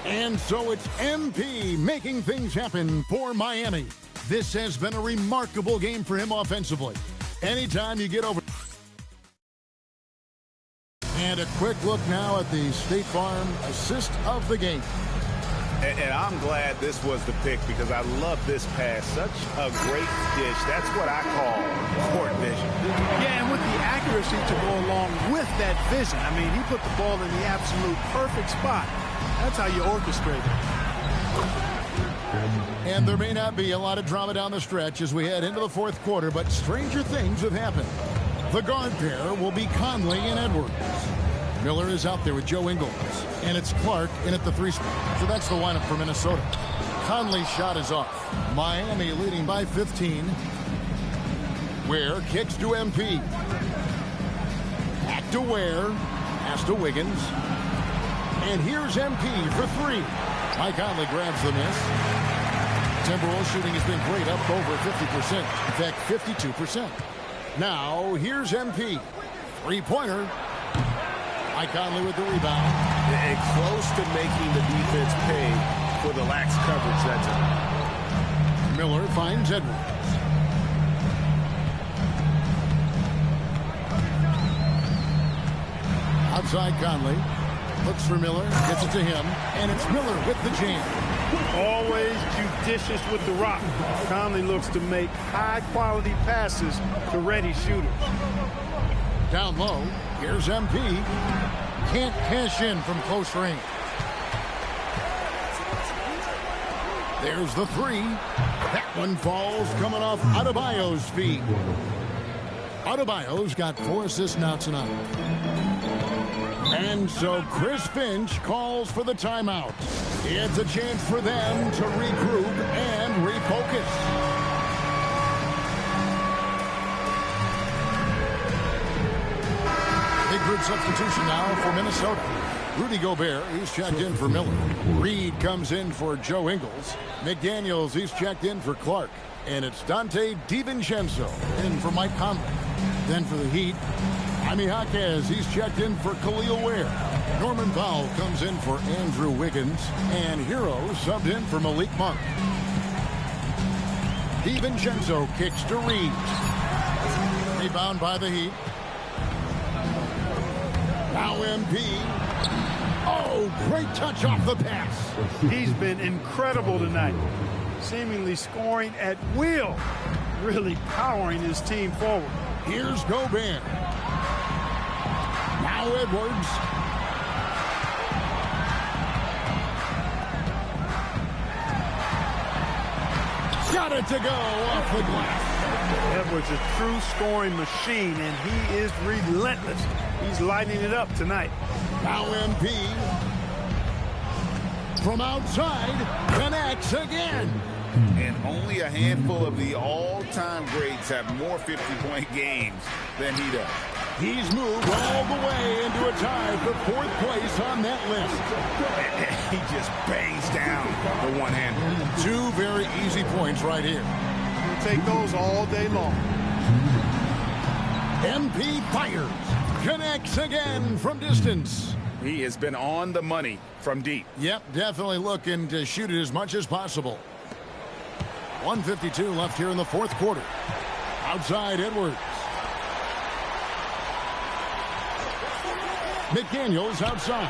And so it's MP making things happen for Miami. This has been a remarkable game for him offensively. Anytime you get over. And a quick look now at the State Farm assist of the game. And I'm glad this was the pick because I love this pass. Such a great dish. That's what I call court vision. Yeah, and with the accuracy to go along with that vision. I mean, he put the ball in the absolute perfect spot. That's how you orchestrate it. And there may not be a lot of drama down the stretch as we head into the fourth quarter, but stranger things have happened. The guard pair will be Conley and Edwards. Miller is out there with Joe Ingles, and it's Clark in at the 3 spot. So that's the lineup for Minnesota. Conley's shot is off. Miami leading by 15. Ware kicks to MP. Back to Ware. Pass to Wiggins. And here's MP for 3. Mike Conley grabs the miss. Timberwolves shooting has been great, up over 50%. In fact, 52%. Now, here's MP. Three-pointer. Mike Conley with the rebound. And close to making the defense pay for the lax coverage that time. Miller finds Edwards. Outside Conley. Looks for Miller. Gets it to him. And it's Miller with the jam. Always judicious with the rock. Conley looks to make high-quality passes to ready shooters. Down low. Here's MP. Can't cash in from close range. There's the 3. That one falls coming off Adebayo's feet. Adebayo's got 4 assists now tonight. And so Chris Finch calls for the timeout. It's a chance for them to regroup and refocus. Big group substitution now for Minnesota. Rudy Gobert, he's checked in for Miller. Reed comes in for Joe Ingles. McDaniels, he's checked in for Clark. And it's Dante DiVincenzo in for Mike Conley. Then for the Heat, Jaime Jaquez, he's checked in for Khalil Ware. Norman Powell comes in for Andrew Wiggins. And Hero subbed in for Malik Monk. DiVincenzo kicks to Reed. Rebound by the Heat. Now MP. Oh, great touch off the pass. He's been incredible tonight. Seemingly scoring at will. Really powering his team forward. Here's Gobert. Now Edwards. Got it to go off the glass. Edwards, a true scoring machine, and he is relentless. He's lighting it up tonight. Now MP. From outside, connects again. And only a handful of the all-time greats have more 50-point games than he does. He's moved all the way into a tie for 4th place on that list. He just bangs down the one-hander. 2 very easy points right here. We'll take those all day long. MP fires. Connects again from distance. He has been on the money from deep. Yep, definitely looking to shoot it as much as possible. 1:52 left here in the 4th quarter. Outside Edwards. McDaniels outside.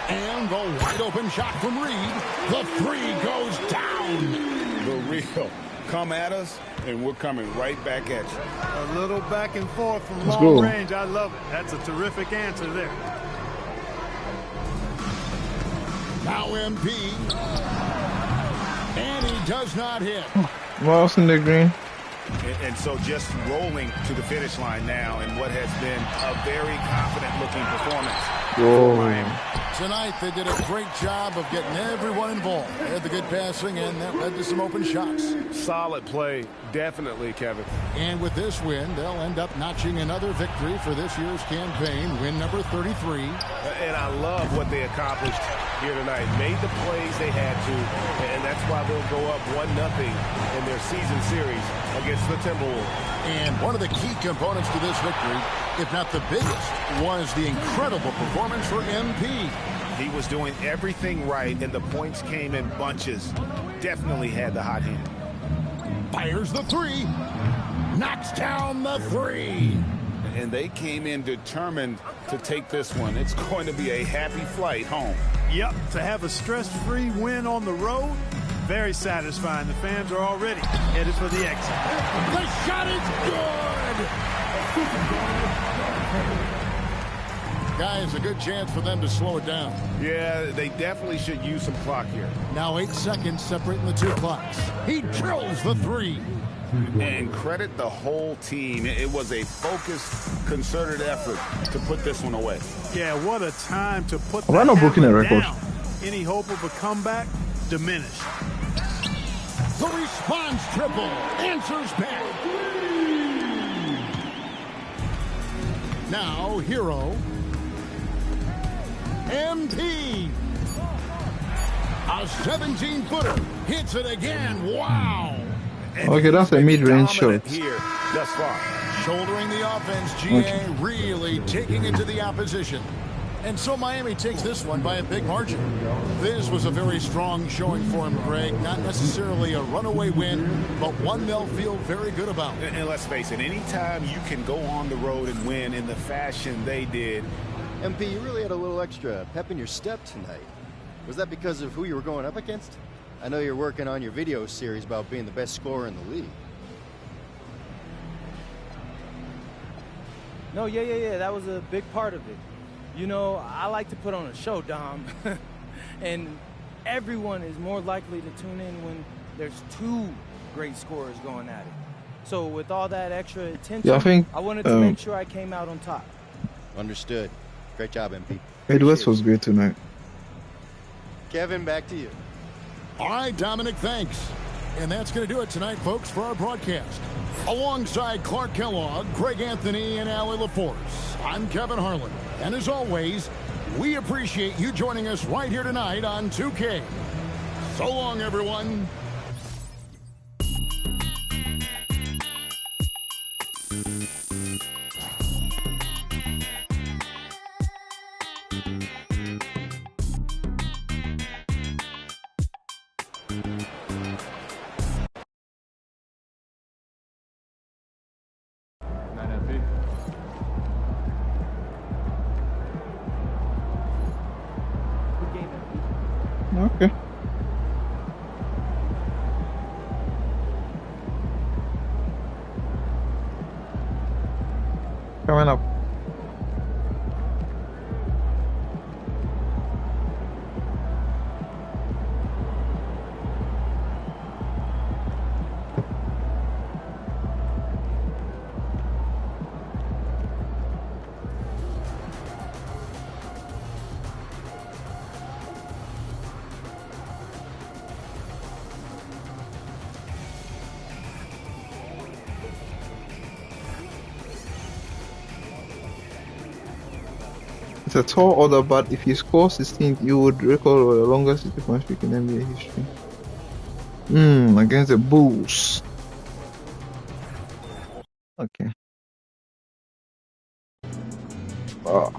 And the wide open shot from Reed. The 3 goes down. The real. Come at us, and we're coming right back at you. A little back and forth from long range. I love it. That's a terrific answer there. Now MP. And he does not hit. Lost in the green. And so just rolling to the finish line now in what has been a very confident-looking performance. Tonight, they did a great job of getting everyone involved. They had the good passing, and that led to some open shots. Solid play, definitely, Kevin. And with this win, they'll end up notching another victory for this year's campaign, win number 33. And I love what they accomplished here tonight. Made the plays they had to, and that's why they'll go up 1-0 in their season series against the Timberwolves. And one of the key components to this victory, if not the biggest, was the incredible performance for MP. He was doing everything right, and the points came in bunches. Definitely had the hot hand. Fires the 3. Knocks down the 3. And they came in determined to take this one. It's going to be a happy flight home. Yep, to have a stress-free win on the road, very satisfying. The fans are already headed for the exit. The shot is good! Guys, a good chance for them to slow it down. Yeah, they definitely should use some clock here. Now 8 seconds separating the two clocks. He drills the three. And credit the whole team. It was a focused, concerted effort to put this one away. Yeah, what a time to put Why not breaking a record? down. Any hope of a comeback diminished. The response triple answers back. Now, Hero. MP. A 17-footer hits it again. Wow. Okay, that's a mid-range shot. Here thus far. Shouldering the offense, GA really taking it to the opposition. And so Miami takes this one by a big margin. This was a very strong showing for him, Greg. Not necessarily a runaway win, but one they'll feel very good about. And let's face it, anytime you can go on the road and win in the fashion they did. MP, you really had a little extra pep in your step tonight. Was that because of who you were going up against? I know you're working on your video series about being the best scorer in the league. No, yeah. That was a big part of it. You know, I like to put on a show, Dom. And everyone is more likely to tune in when there's two great scorers going at it. So with all that extra attention, I wanted to make sure I came out on top. Understood. Great job, MP. Midwest was great tonight. Kevin, back to you. All right, Dominic, thanks. And that's going to do it tonight, folks, for our broadcast. Alongside Clark Kellogg, Greg Anthony, and Allie LaForce, I'm Kevin Harlan. And as always, we appreciate you joining us right here tonight on 2K. So long, everyone. Okay. Coming up. It's a tall order, but if you score 16, you would record the longest 60-point streak in NBA history. Against the Bulls. Okay. Oh.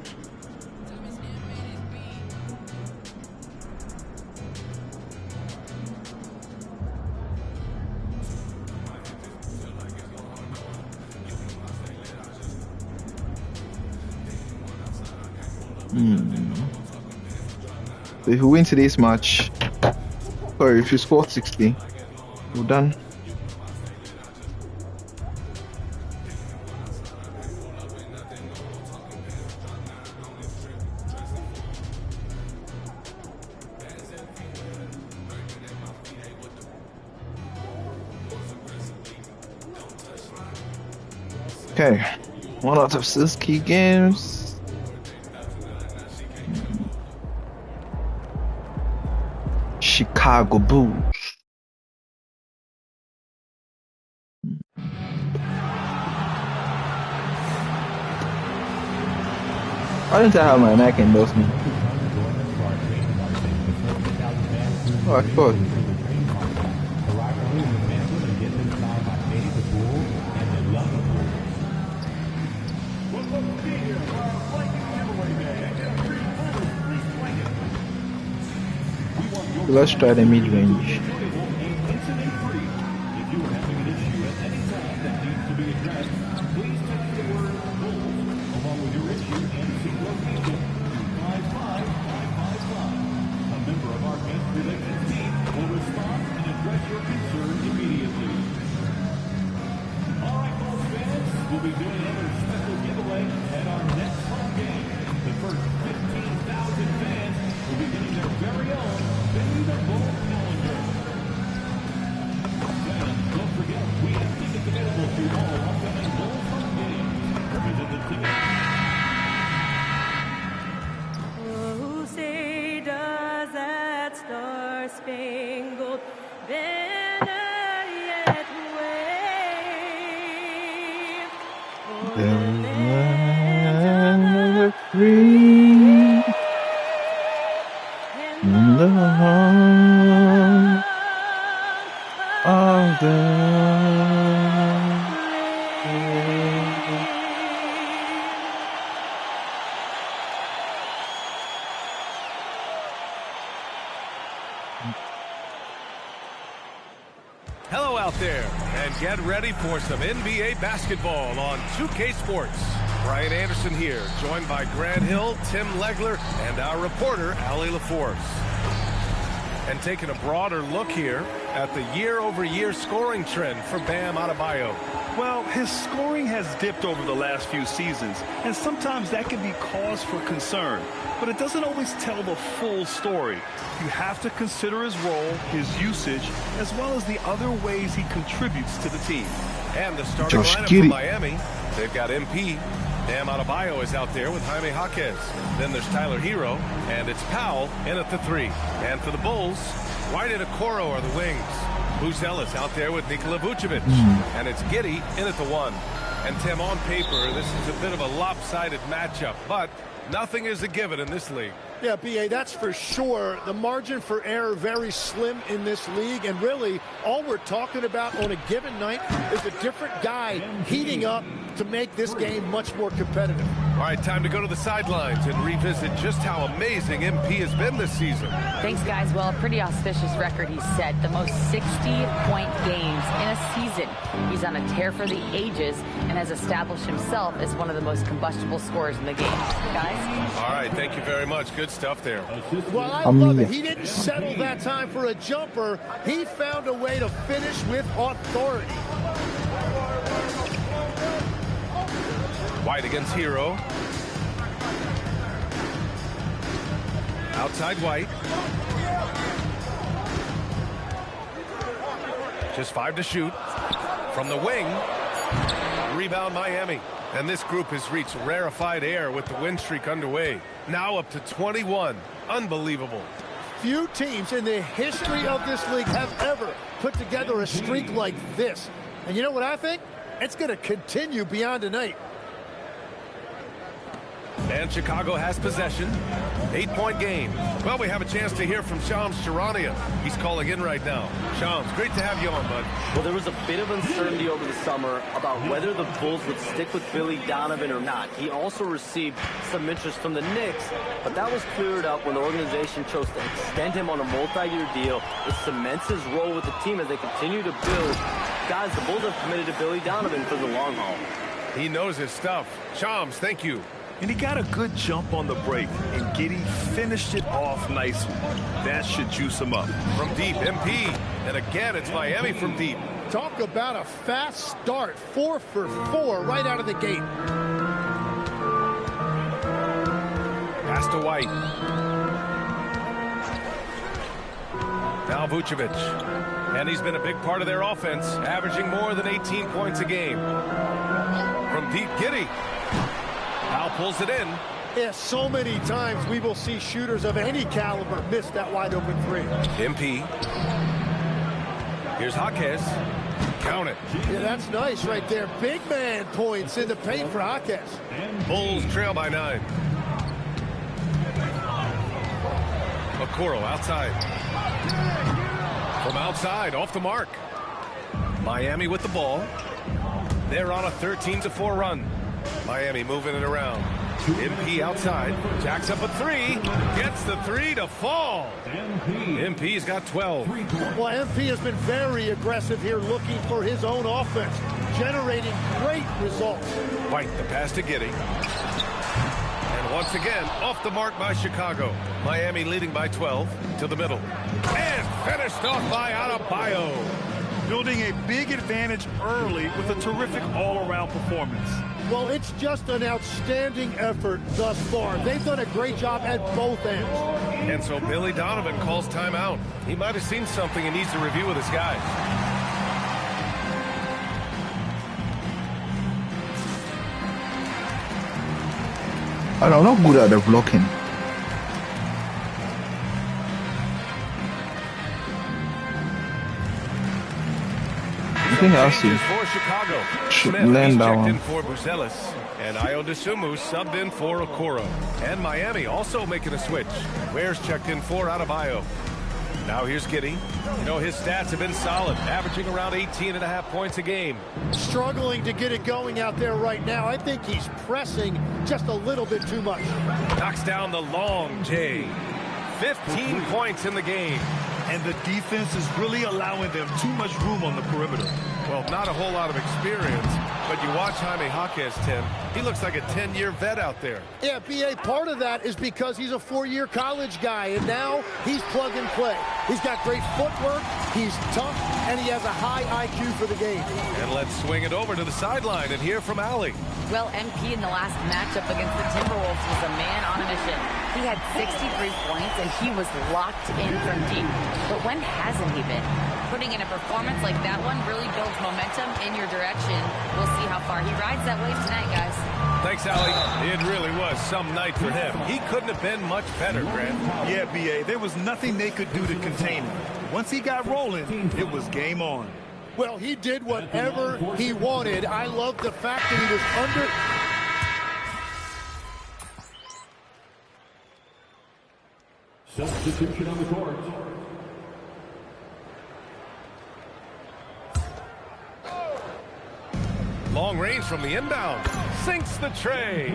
So if you win today's match, sorry, if you score 60, we're done. Okay, 1 out of 6 key games. Chicago Bulls. Why didn't I have my Nike endorsement? Oh, I thought. Let's try the mid-range. spangled banner yet wave for the land of free in the heart of the Hello out there, and get ready for some NBA basketball on 2K Sports. Brian Anderson here, joined by Grant Hill, Tim Legler, and our reporter, Allie LaForce. And taking a broader look here at the year-over-year scoring trend for Bam Adebayo. Well, his scoring has dipped over the last few seasons, and sometimes that can be cause for concern. But it doesn't always tell the full story. You have to consider his role, his usage, as well as the other ways he contributes to the team. And the starting lineup for Miami, they've got MP. Bam Adebayo is out there with Jaime Jaquez. Then there's Tyler Hero, and it's Powell in at the 3. And for the Bulls, White and Okoro are the wings. Buzelis out there with Nikola Vucevic. And it's Giddey in at the 1. And Tim, on paper, this is a bit of a lopsided matchup, but nothing is a given in this league. Yeah, B.A., that's for sure. The margin for error very slim in this league, and really all we're talking about on a given night is a different guy heating up to make this game much more competitive. All right, time to go to the sidelines and revisit just how amazing MP has been this season. Thanks, guys. Well, a pretty auspicious record he's set. The most 60-point games in a season. He's on a tear for the ages and has established himself as one of the most combustible scorers in the game. Guys? All right, thank you very much. Good stuff there. Well, I love it. He didn't settle that time for a jumper. He found a way to finish with authority. White against Hero. Outside White. Just 5 to shoot. From the wing. Rebound Miami. And this group has reached rarefied air with the win streak underway. Now up to 21. Unbelievable. Few teams in the history of this league have ever put together a streak like this. And you know what I think? It's going to continue beyond tonight. And Chicago has possession. 8-point game. Well, we have a chance to hear from Shams Charania. He's calling in right now. Shams, great to have you on, bud. Well, there was a bit of uncertainty over the summer about whether the Bulls would stick with Billy Donovan or not. He also received some interest from the Knicks, but that was cleared up when the organization chose to extend him on a multi-year deal. It cements his role with the team as they continue to build. Guys, the Bulls have committed to Billy Donovan for the long haul. He knows his stuff. Shams, thank you. And he got a good jump on the break, and Giddey finished it off nicely. That should juice him up. From deep, MP. And again, it's Miami from deep. Talk about a fast start. 4 for 4 right out of the gate. Pass to White. Now Vucevic. And he's been a big part of their offense, averaging more than 18 points a game. From deep, Giddey. Powell pulls it in. Yeah, so many times we will see shooters of any caliber miss that wide open 3. MP. Here's Jaquez. Count it. Yeah, that's nice right there. Big man points in the paint for Jaquez. Bulls trail by 9. Okoro outside. From outside, off the mark. Miami with the ball. They're on a 13-4 run. Miami moving it around. MP outside. Jacks up a 3. Gets the 3 to fall. MP's got 12. Well, MP has been very aggressive here, looking for his own offense, generating great results. White, the pass to Giddey. And once again, off the mark by Chicago. Miami leading by 12 to the middle. And finished off by Adebayo. Building a big advantage early with a terrific all-around performance. Well, it's just an outstanding effort thus far. They've done a great job at both ends. And so Billy Donovan calls timeout. He might have seen something and needs to review with his guys. I'm not good at the blocking. think I'll see. For Chicago. Should Smith, land he's that checked one. in for Buzelis. And Ayo Dosunmu subbed in for Okoro. And Miami also making a switch. Ware's checked in for Adebayo. Now here's Giddey. You know, his stats have been solid, averaging around 18.5 points a game. Struggling to get it going out there right now. I think he's pressing just a little bit too much. Knocks down the long J. 15 points in the game. And the defense is really allowing them too much room on the perimeter. Well, not a whole lot of experience, but you watch Jaime Jaquez, Tim. He looks like a 10-year vet out there. Yeah, B.A., part of that is because he's a 4-year college guy, and now he's plug and play. He's got great footwork, he's tough, and he has a high IQ for the game. And let's swing it over to the sideline and hear from Allie. Well, MP in the last matchup against the Timberwolves was a man on a mission. He had 63 points, and he was locked in from deep. But when hasn't he been? Putting in a performance like that one really builds momentum in your direction. We'll see how far he rides that wave tonight, guys. Thanks, Allie. It really was some night for him. He couldn't have been much better, Grant. Yeah, B.A., there was nothing they could do to contain him. Once he got rolling, it was game on. Well, he did whatever he wanted. I love the fact that he was under... Substitution on the court. Long range from the inbound. Sinks the tray.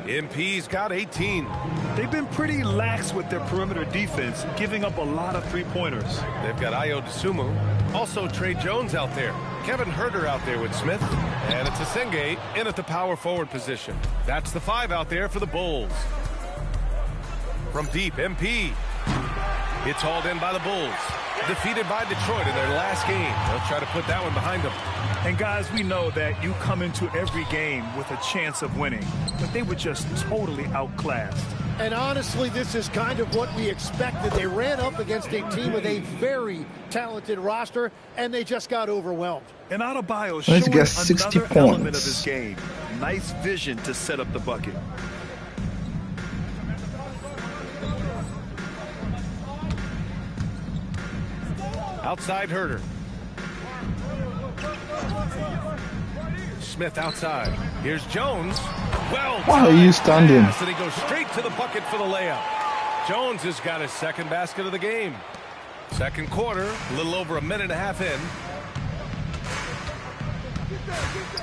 MP's got 18. They've been pretty lax with their perimeter defense, giving up a lot of three-pointers. They've got Ayo Dosunmu. Also Trey Jones out there. Kevin Herter out there with Smith. And it's Asenge in at the power forward position. That's the 5 out there for the Bulls. From deep, MP. It's hauled in by the Bulls. Defeated by Detroit in their last game. They'll try to put that one behind them. And guys, we know that you come into every game with a chance of winning, but they were just totally outclassed. And honestly, this is kind of what we expected. They ran up against a team with a very talented roster, and they just got overwhelmed. And Adebayo Let's showing get 60 another element of points. his game. Nice vision to set up the bucket. Outside Herter. Smith outside. Here's Jones. Well, Why are you standing? pass, and he goes straight to the bucket for the layup. Jones has got his second basket of the game. Second quarter, a little over a minute and a half in.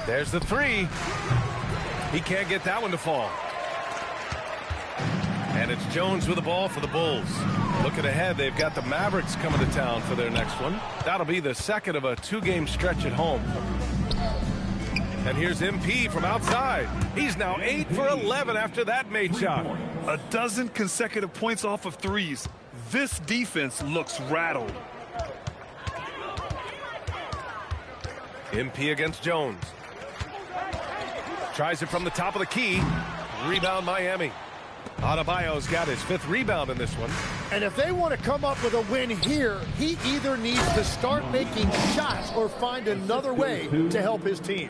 There's the 3. He can't get that one to fall. And it's Jones with the ball for the Bulls. Looking ahead, they've got the Mavericks coming to town for their next one. That'll be the second of a 2-game stretch at home. And here's MP from outside. He's now 8 for 11 after that made shot. A dozen consecutive points off of threes. This defense looks rattled. MP against Jones. Tries it from the top of the key. Rebound Miami. Adebayo's got his 5th rebound in this one. And if they want to come up with a win here, he either needs to start making shots or find another way to help his team.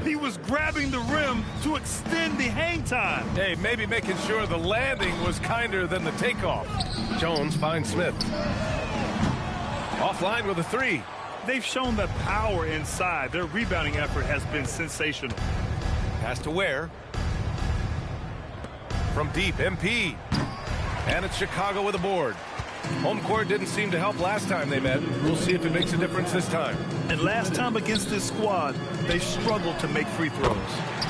He was grabbing the rim to extend the hang time. Hey, maybe making sure the landing was kinder than the takeoff. Jones finds Smith. Offline with a 3. They've shown the power inside. Their rebounding effort has been sensational. Pass to Ware. From deep, MP. And it's Chicago with a board. Home court didn't seem to help last time they met. We'll see if it makes a difference this time. And last time against this squad, they struggled to make free throws.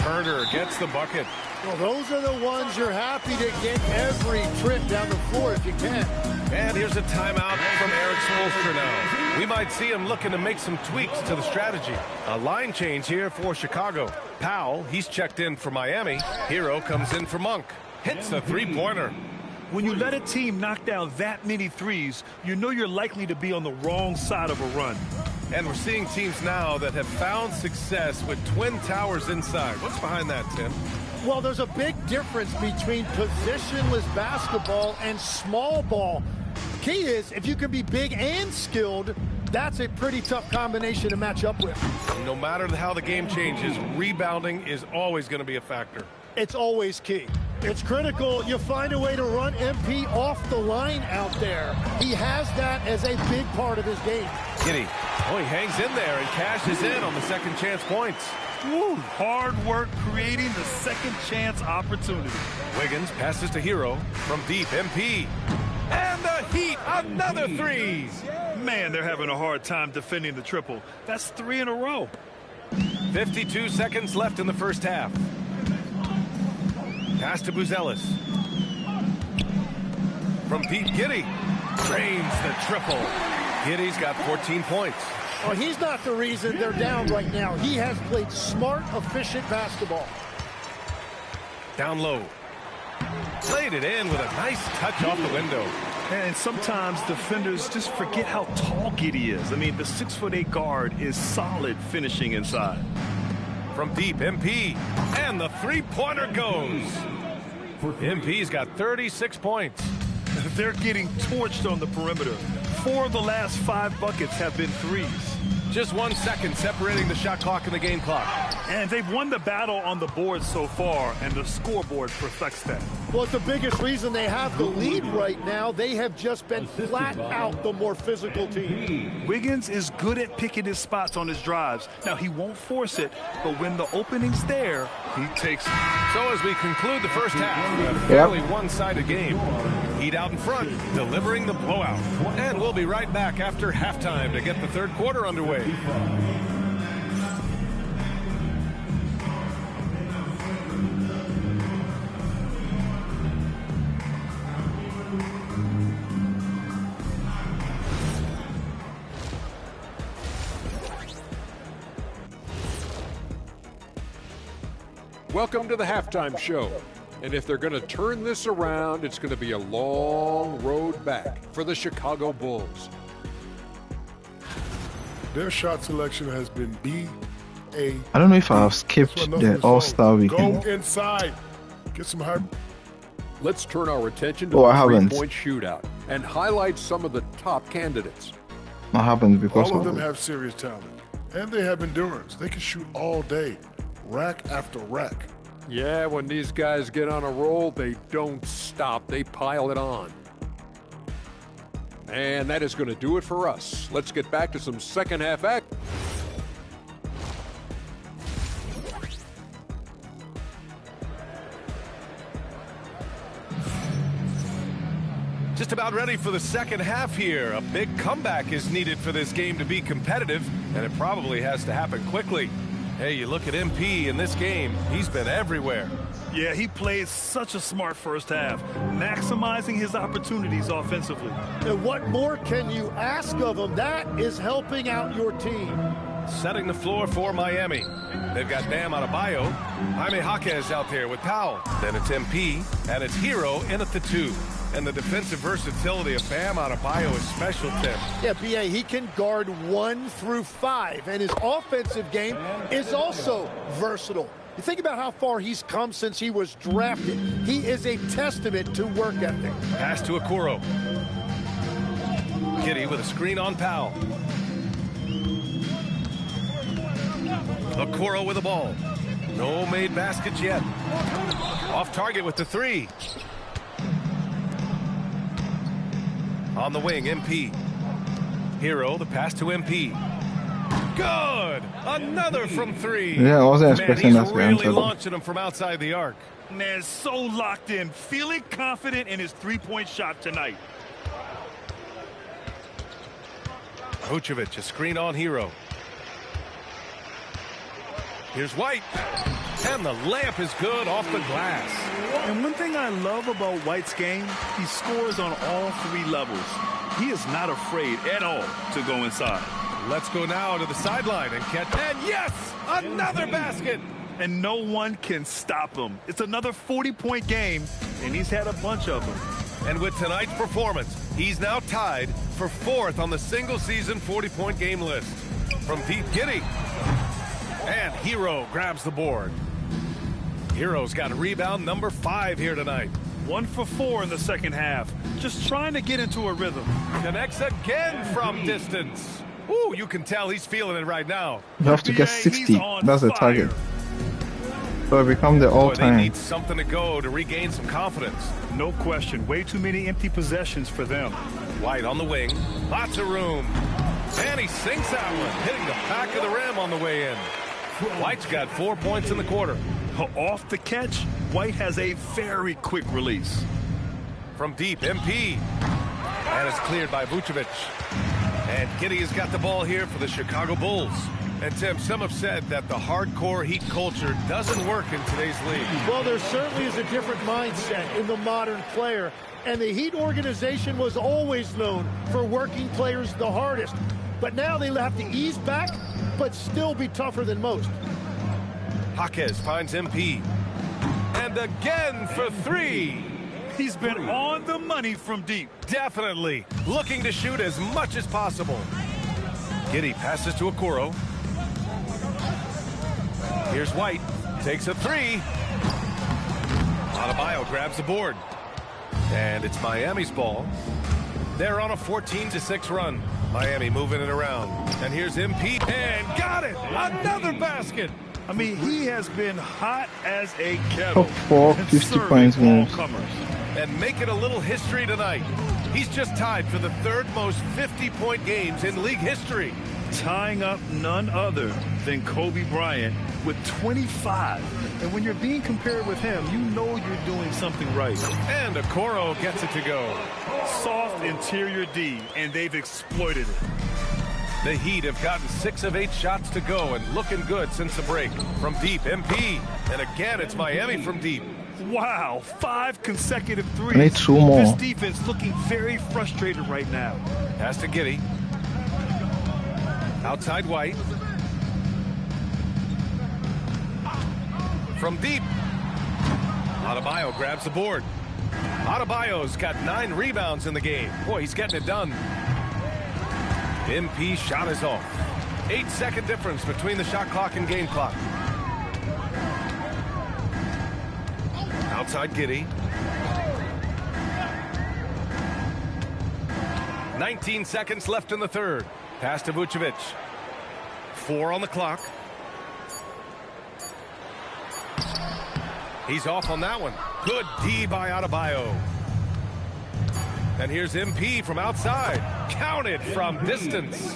Herter gets the bucket. Well, those are the ones you're happy to get every trip down the floor if you can. And here's a timeout from Eric Spoelstra now. We might see him looking to make some tweaks to the strategy. A line change here for Chicago. Powell, he's checked in for Miami. Hero comes in for Monk. Hits a 3-pointer. When you let a team knock down that many threes, you know you're likely to be on the wrong side of a run. And we're seeing teams now that have found success with twin towers inside. What's behind that, Tim? Well, there's a big difference between positionless basketball and small ball. Key is, if you can be big and skilled, that's a pretty tough combination to match up with. No matter how the game changes, rebounding is always going to be a factor. It's always key. It's critical you find a way to run MP off the line out there. He has that as a big part of his game. Giddy. Oh, he hangs in there and cashes in on the second chance points. Woo, hard work creating the second chance opportunity. Wiggins passes to Hero from deep. MP. And the Heat, another three. Man, they're having a hard time defending the triple. That's 3 in a row. 52 seconds left in the first half. Pass to Buzelis. From deep, Giddy. Drains the triple. Giddy's got 14 points. Well, he's not the reason they're down right now. He has played smart, efficient basketball. Down low. Played it in with a nice touch off the window. And sometimes defenders just forget how tall Giddy is. I mean, the 6'8" guard is solid finishing inside. From deep, MP. And the three-pointer goes. MP's got 36 points. They're getting torched on the perimeter. 4 of the last 5 buckets have been threes. Just 1 second separating the shot clock and the game clock. And they've won the battle on the board so far, and the scoreboard perfects that. Well, it's the biggest reason they have the lead right now. They have just been flat out the more physical team. Wiggins is good at picking his spots on his drives. Now, he won't force it, but when the opening's there, he takes it. So as we conclude the first half, a fairly one-sided game. Heat out in front, delivering the blowout. And we'll be right back after halftime to get the third quarter underway. Welcome to the halftime show. And if they're going to turn this around, it's going to be a long road back for the Chicago Bulls. Their shot selection has been B.A. I don't know if I've skipped the All-Star weekend. Go inside. Get some hype. Let's turn our attention to Oh, the I haven't. three-point shootout and highlight some of the top candidates. I haven't because All of them it. have serious talent. And they have endurance. They can shoot all day, rack after rack. Yeah, when these guys get on a roll, they don't stop. They pile it on. And that is going to do it for us. Let's get back to some second half act. Just about ready for the second half here. A big comeback is needed for this game to be competitive, and it probably has to happen quickly. Hey, you look at MP in this game, he's been everywhere. Yeah, he played such a smart first half, maximizing his opportunities offensively. And what more can you ask of him? That is helping out your team. Setting the floor for Miami. They've got Bam Adebayo. Jaime Jaquez out there with Powell. Then it's MP, and it's Hero in at the 2. And the defensive versatility of Bam Adebayo is special, Tim. Yeah, B.A., he can guard 1 through 5, and his offensive game is also versatile. You think about how far he's come since he was drafted. He is a testament to work ethic. Pass to Okoro. Giddy with a screen on Powell. Okoro with the ball. No made baskets yet. Off target with the 3. On the wing, MP. Hero, the pass to MP. Good! Another from 3. Yeah, I wasn't expecting that to be really answered. launching him from outside the arc. Man, so locked in, feeling confident in his three-point shot tonight. Vucevic, a screen on Hero. Here's White. And the layup is good off the glass. And one thing I love about White's game, he scores on all 3 levels. He is not afraid at all to go inside. Let's go now to the sideline and catch. And yes, another basket. And no one can stop him. It's another 40-point game, and he's had a bunch of them. And with tonight's performance, he's now tied for 4th on the single-season 40-point game list. From deep, Giddy. And Hero grabs the board. Hero's got a rebound number 5 here tonight. 1 for 4 in the second half. Just trying to get into a rhythm. Connects again from distance. Ooh, you can tell he's feeling it right now. You have to get 60. That's the target. So it becomes the They all-time. need something to go to regain some confidence. No question. Way too many empty possessions for them. White on the wing. Lots of room. And he sinks that one, hitting the back of the rim on the way in. White's got 4 points in the quarter. Off the catch, White has a very quick release. From deep, MP. And it's cleared by Vucevic. And Giddey has got the ball here for the Chicago Bulls. And Tim, some have said that the hardcore Heat culture doesn't work in today's league. Well, there certainly is a different mindset in the modern player. And the Heat organization was always known for working players the hardest. But now they have to ease back, but still be tougher than most. Jaquez finds MP. And again for three. He's been on the money from deep. Definitely. Looking to shoot as much as possible. Giddey passes to Okoro. Here's White. Takes a three. Adebayo grabs the board. And it's Miami's ball. They're on a 14-6 run. Miami moving it around. And here's MP. And got it! Another basket! I mean, he has been hot as a kettle. Top 4, 50 points games. And making a little history tonight. He's just tied for the third most 50-point games in league history. Tying up none other than Kobe Bryant with 25. And when you're being compared with him, you know you're doing something right. And Okoro gets it to go. Soft interior D, and they've exploited it. The Heat have gotten 6 of 8 shots to go and looking good since the break. From deep, MP. And again, it's Miami from deep. Wow, 5 consecutive threes. I need 2 more. This defense looking very frustrated right now. Pass to Giddey. Outside White. From deep. Adebayo grabs the board. Adebayo's got 9 rebounds in the game. Boy, he's getting it done. MP shot is off. 8-second difference between the shot clock and game clock. Outside Giddey. 19 seconds left in the third. Pass to Vucevic. 4 on the clock. He's off on that one. Good D by Adebayo. And here's MP from outside. Counted from distance.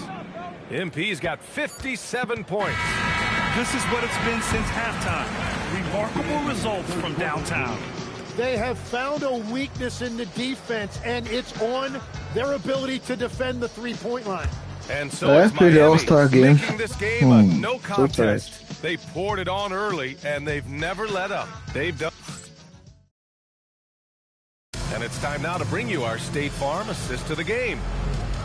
MP's got 57 points. This is what it's been since halftime. Remarkable results from downtown. They have found a weakness in the defense, and it's on their ability to defend the three-point line. And so it's the All-Star game. making this game a no contest. They poured it on early, and they've never let up. They've done. And it's time now to bring you our State Farm assist to the game.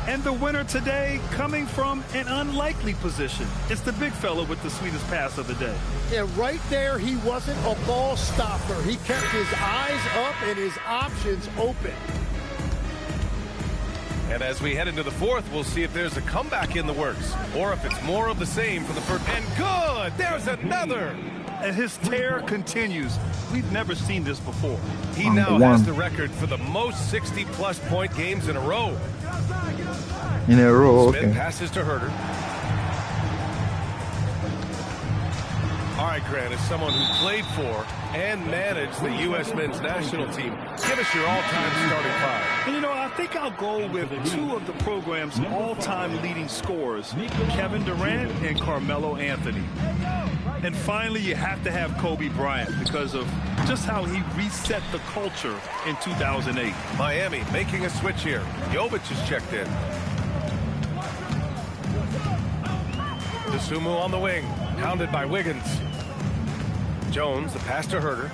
And the winner today coming from an unlikely position. It's the big fella with the sweetest pass of the day. Yeah, right there, he wasn't a ball stopper. He kept his eyes up and his options open. And as we head into the fourth, we'll see if there's a comeback in the works or if it's more of the same for the first. And good! There's another! And his tear continues. We've never seen this before. He now has the record for the most 60-plus point games in a row. In a row, Smith okay. passes to Herter. All right, Grant, as someone who played for and managed the U.S. men's national team, give us your all-time starting five. And, you know, I think I'll go with 2 of the program's all-time leading scorers, Kevin Durant and Carmelo Anthony. And finally, you have to have Kobe Bryant because of just how he reset the culture in 2008. Miami making a switch here. Jovic is checked in. Dosunmu on the wing, pounded by Wiggins. Jones, the pass to Herter.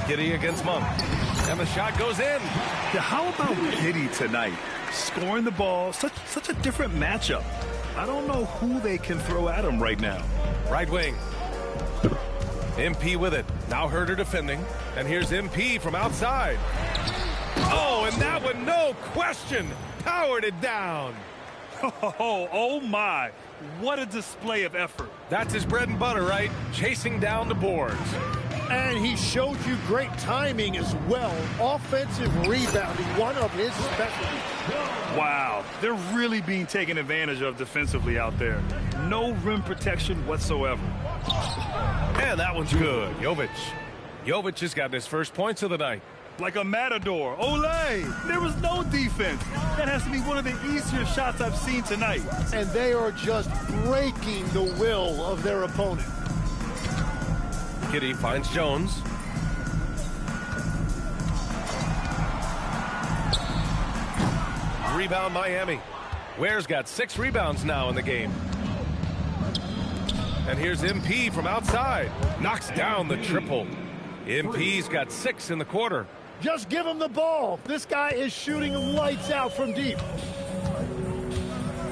Giddey against Monk. And the shot goes in. Yeah, how about Giddey tonight? Scoring the ball, such a different matchup. I don't know who they can throw at him right now. Right wing. MP with it. Now Herter defending. And here's MP from outside. Oh, and that one, no question, powered it down. Oh my. What a display of effort. That's his bread and butter, right? Chasing down the boards. And he showed you great timing as well. Offensive rebounding, one of his specialties. Wow, they're really being taken advantage of defensively out there. No rim protection whatsoever. And that one's good. Jovic has gotten his first points of the night. like a matador. Olé! There was no defense. That has to be one of the easier shots I've seen tonight. And they are just breaking the will of their opponent. Giddey finds Jones. Rebound Miami. Ware's got 6 rebounds now in the game. And here's MP from outside. Knocks down the triple. MP's got 6 in the quarter. Just give him the ball. This guy is shooting lights out from deep.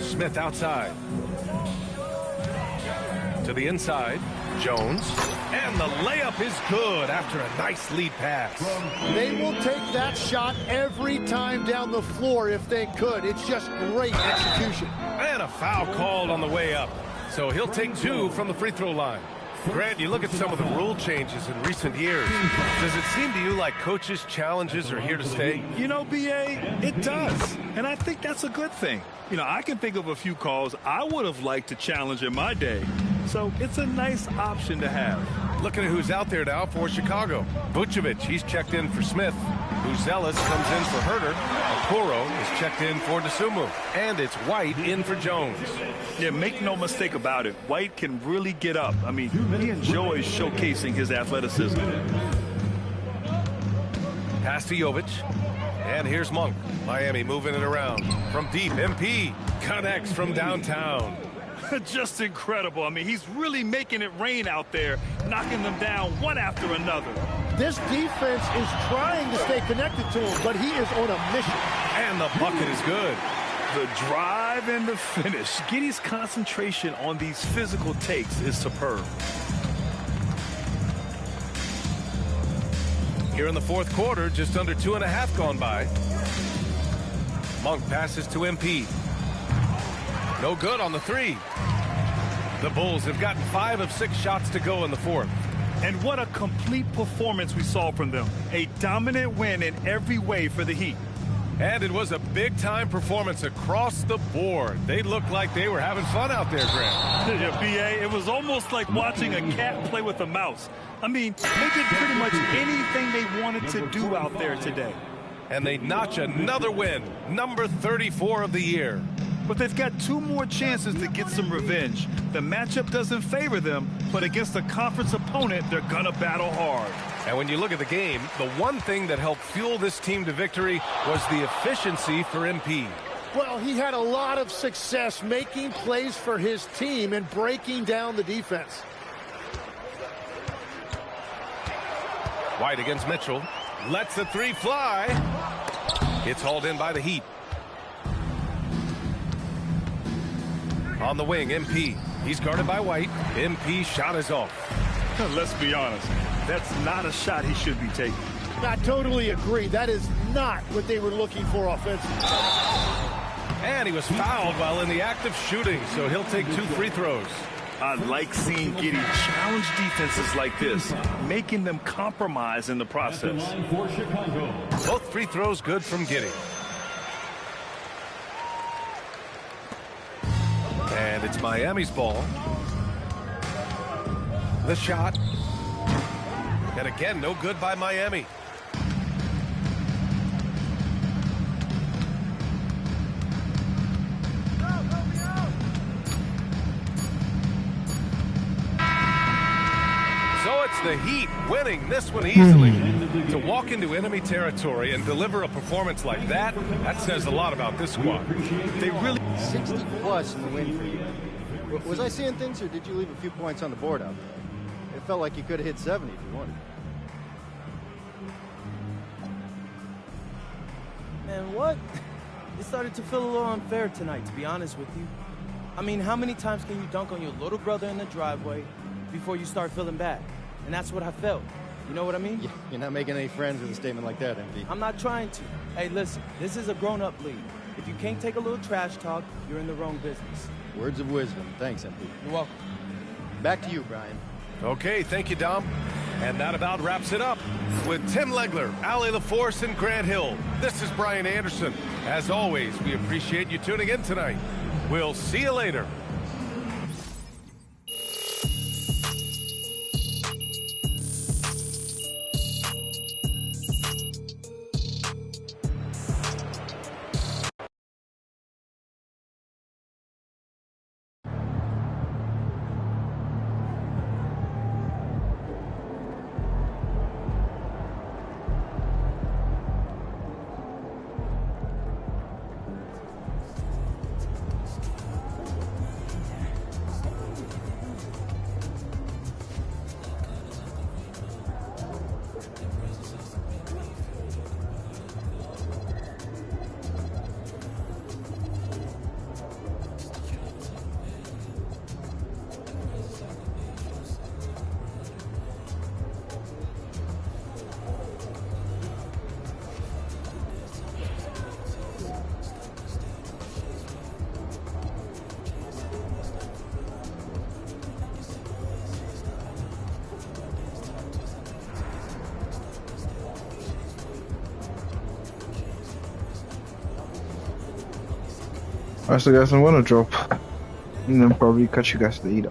Smith outside. To the inside. Jones. And the layup is good after a nice lead pass. They will take that shot every time down the floor if they could. It's just great execution. And a foul called on the way up. So he'll take 2 from the free throw line. Grant, you look at some of the rule changes in recent years. Does it seem to you like coaches' challenges are here to stay? You know, B.A., it does. And I think that's a good thing. You know, I can think of a few calls I would have liked to challenge in my day. So it's a nice option to have. Looking at who's out there now for Chicago. Vucevic, he's checked in for Smith. Uzelis comes in for Herter. Okoro is checked in for DeSumo. And it's White in for Jones. Yeah, make no mistake about it. White can really get up. I mean, he enjoys showcasing his athleticism. Pass to Jovic. And here's Monk. Miami moving it around. From deep, MP connects from downtown. Just incredible. I mean, he's really making it rain out there, knocking them down one after another. This defense is trying to stay connected to him, but he is on a mission. And the bucket is good. The drive and the finish. Giddey's concentration on these physical takes is superb. Here in the fourth quarter, just under 2.5 gone by. Monk passes to MP. No good on the 3. The Bulls have gotten 5 of 6 shots to go in the fourth. And what a complete performance we saw from them. A dominant win in every way for the Heat. And it was a big-time performance across the board. They looked like they were having fun out there, Grant. Yeah, B.A., it was almost like watching a cat play with a mouse. I mean, they did pretty much anything they wanted to do out there today. And they notch another win, number 34 of the year. But they've got 2 more chances to get some revenge. The matchup doesn't favor them, but against a conference opponent, they're going to battle hard. And when you look at the game, the one thing that helped fuel this team to victory was the efficiency for MP. Well, he had a lot of success making plays for his team and breaking down the defense. White against Mitchell. Lets the 3 fly. It's hauled in by the Heat. On the wing, MP. He's guarded by White. MP shot is off. Let's be honest. That's not a shot he should be taking. I totally agree. That is not what they were looking for offensively. And he was fouled while in the act of shooting, so he'll take 2 free throws. I like seeing Giddey challenge defenses like this, making them compromise in the process. Both free throws good from Giddey. And it's Miami's ball. The shot. And again, no good by Miami. So it's the Heat winning this one easily. To walk into enemy territory and deliver a performance like that, that says a lot about this squad. They really 60 plus in the win for you. Was I seeing things, or did you leave a few points on the board out there? It felt like you could have hit 70 if you wanted. Man, what? It started to feel a little unfair tonight, to be honest with you. I mean, how many times can you dunk on your little brother in the driveway before you start feeling bad? And that's what I felt. You know what I mean? Yeah, you're not making any friends with a statement like that, MP. I'm not trying to. Hey, listen, this is a grown-up league. If you can't take a little trash talk, you're in the wrong business. Words of wisdom. Thanks, MP. You're welcome. Back to you, Brian. Okay, thank you, Dom. And that about wraps it up. With Tim Legler, Allie LaForce, and Grant Hill, this is Brian Anderson. As always, we appreciate you tuning in tonight. We'll see you later. Alright, so guys, I'm gonna drop and then probably catch you guys later.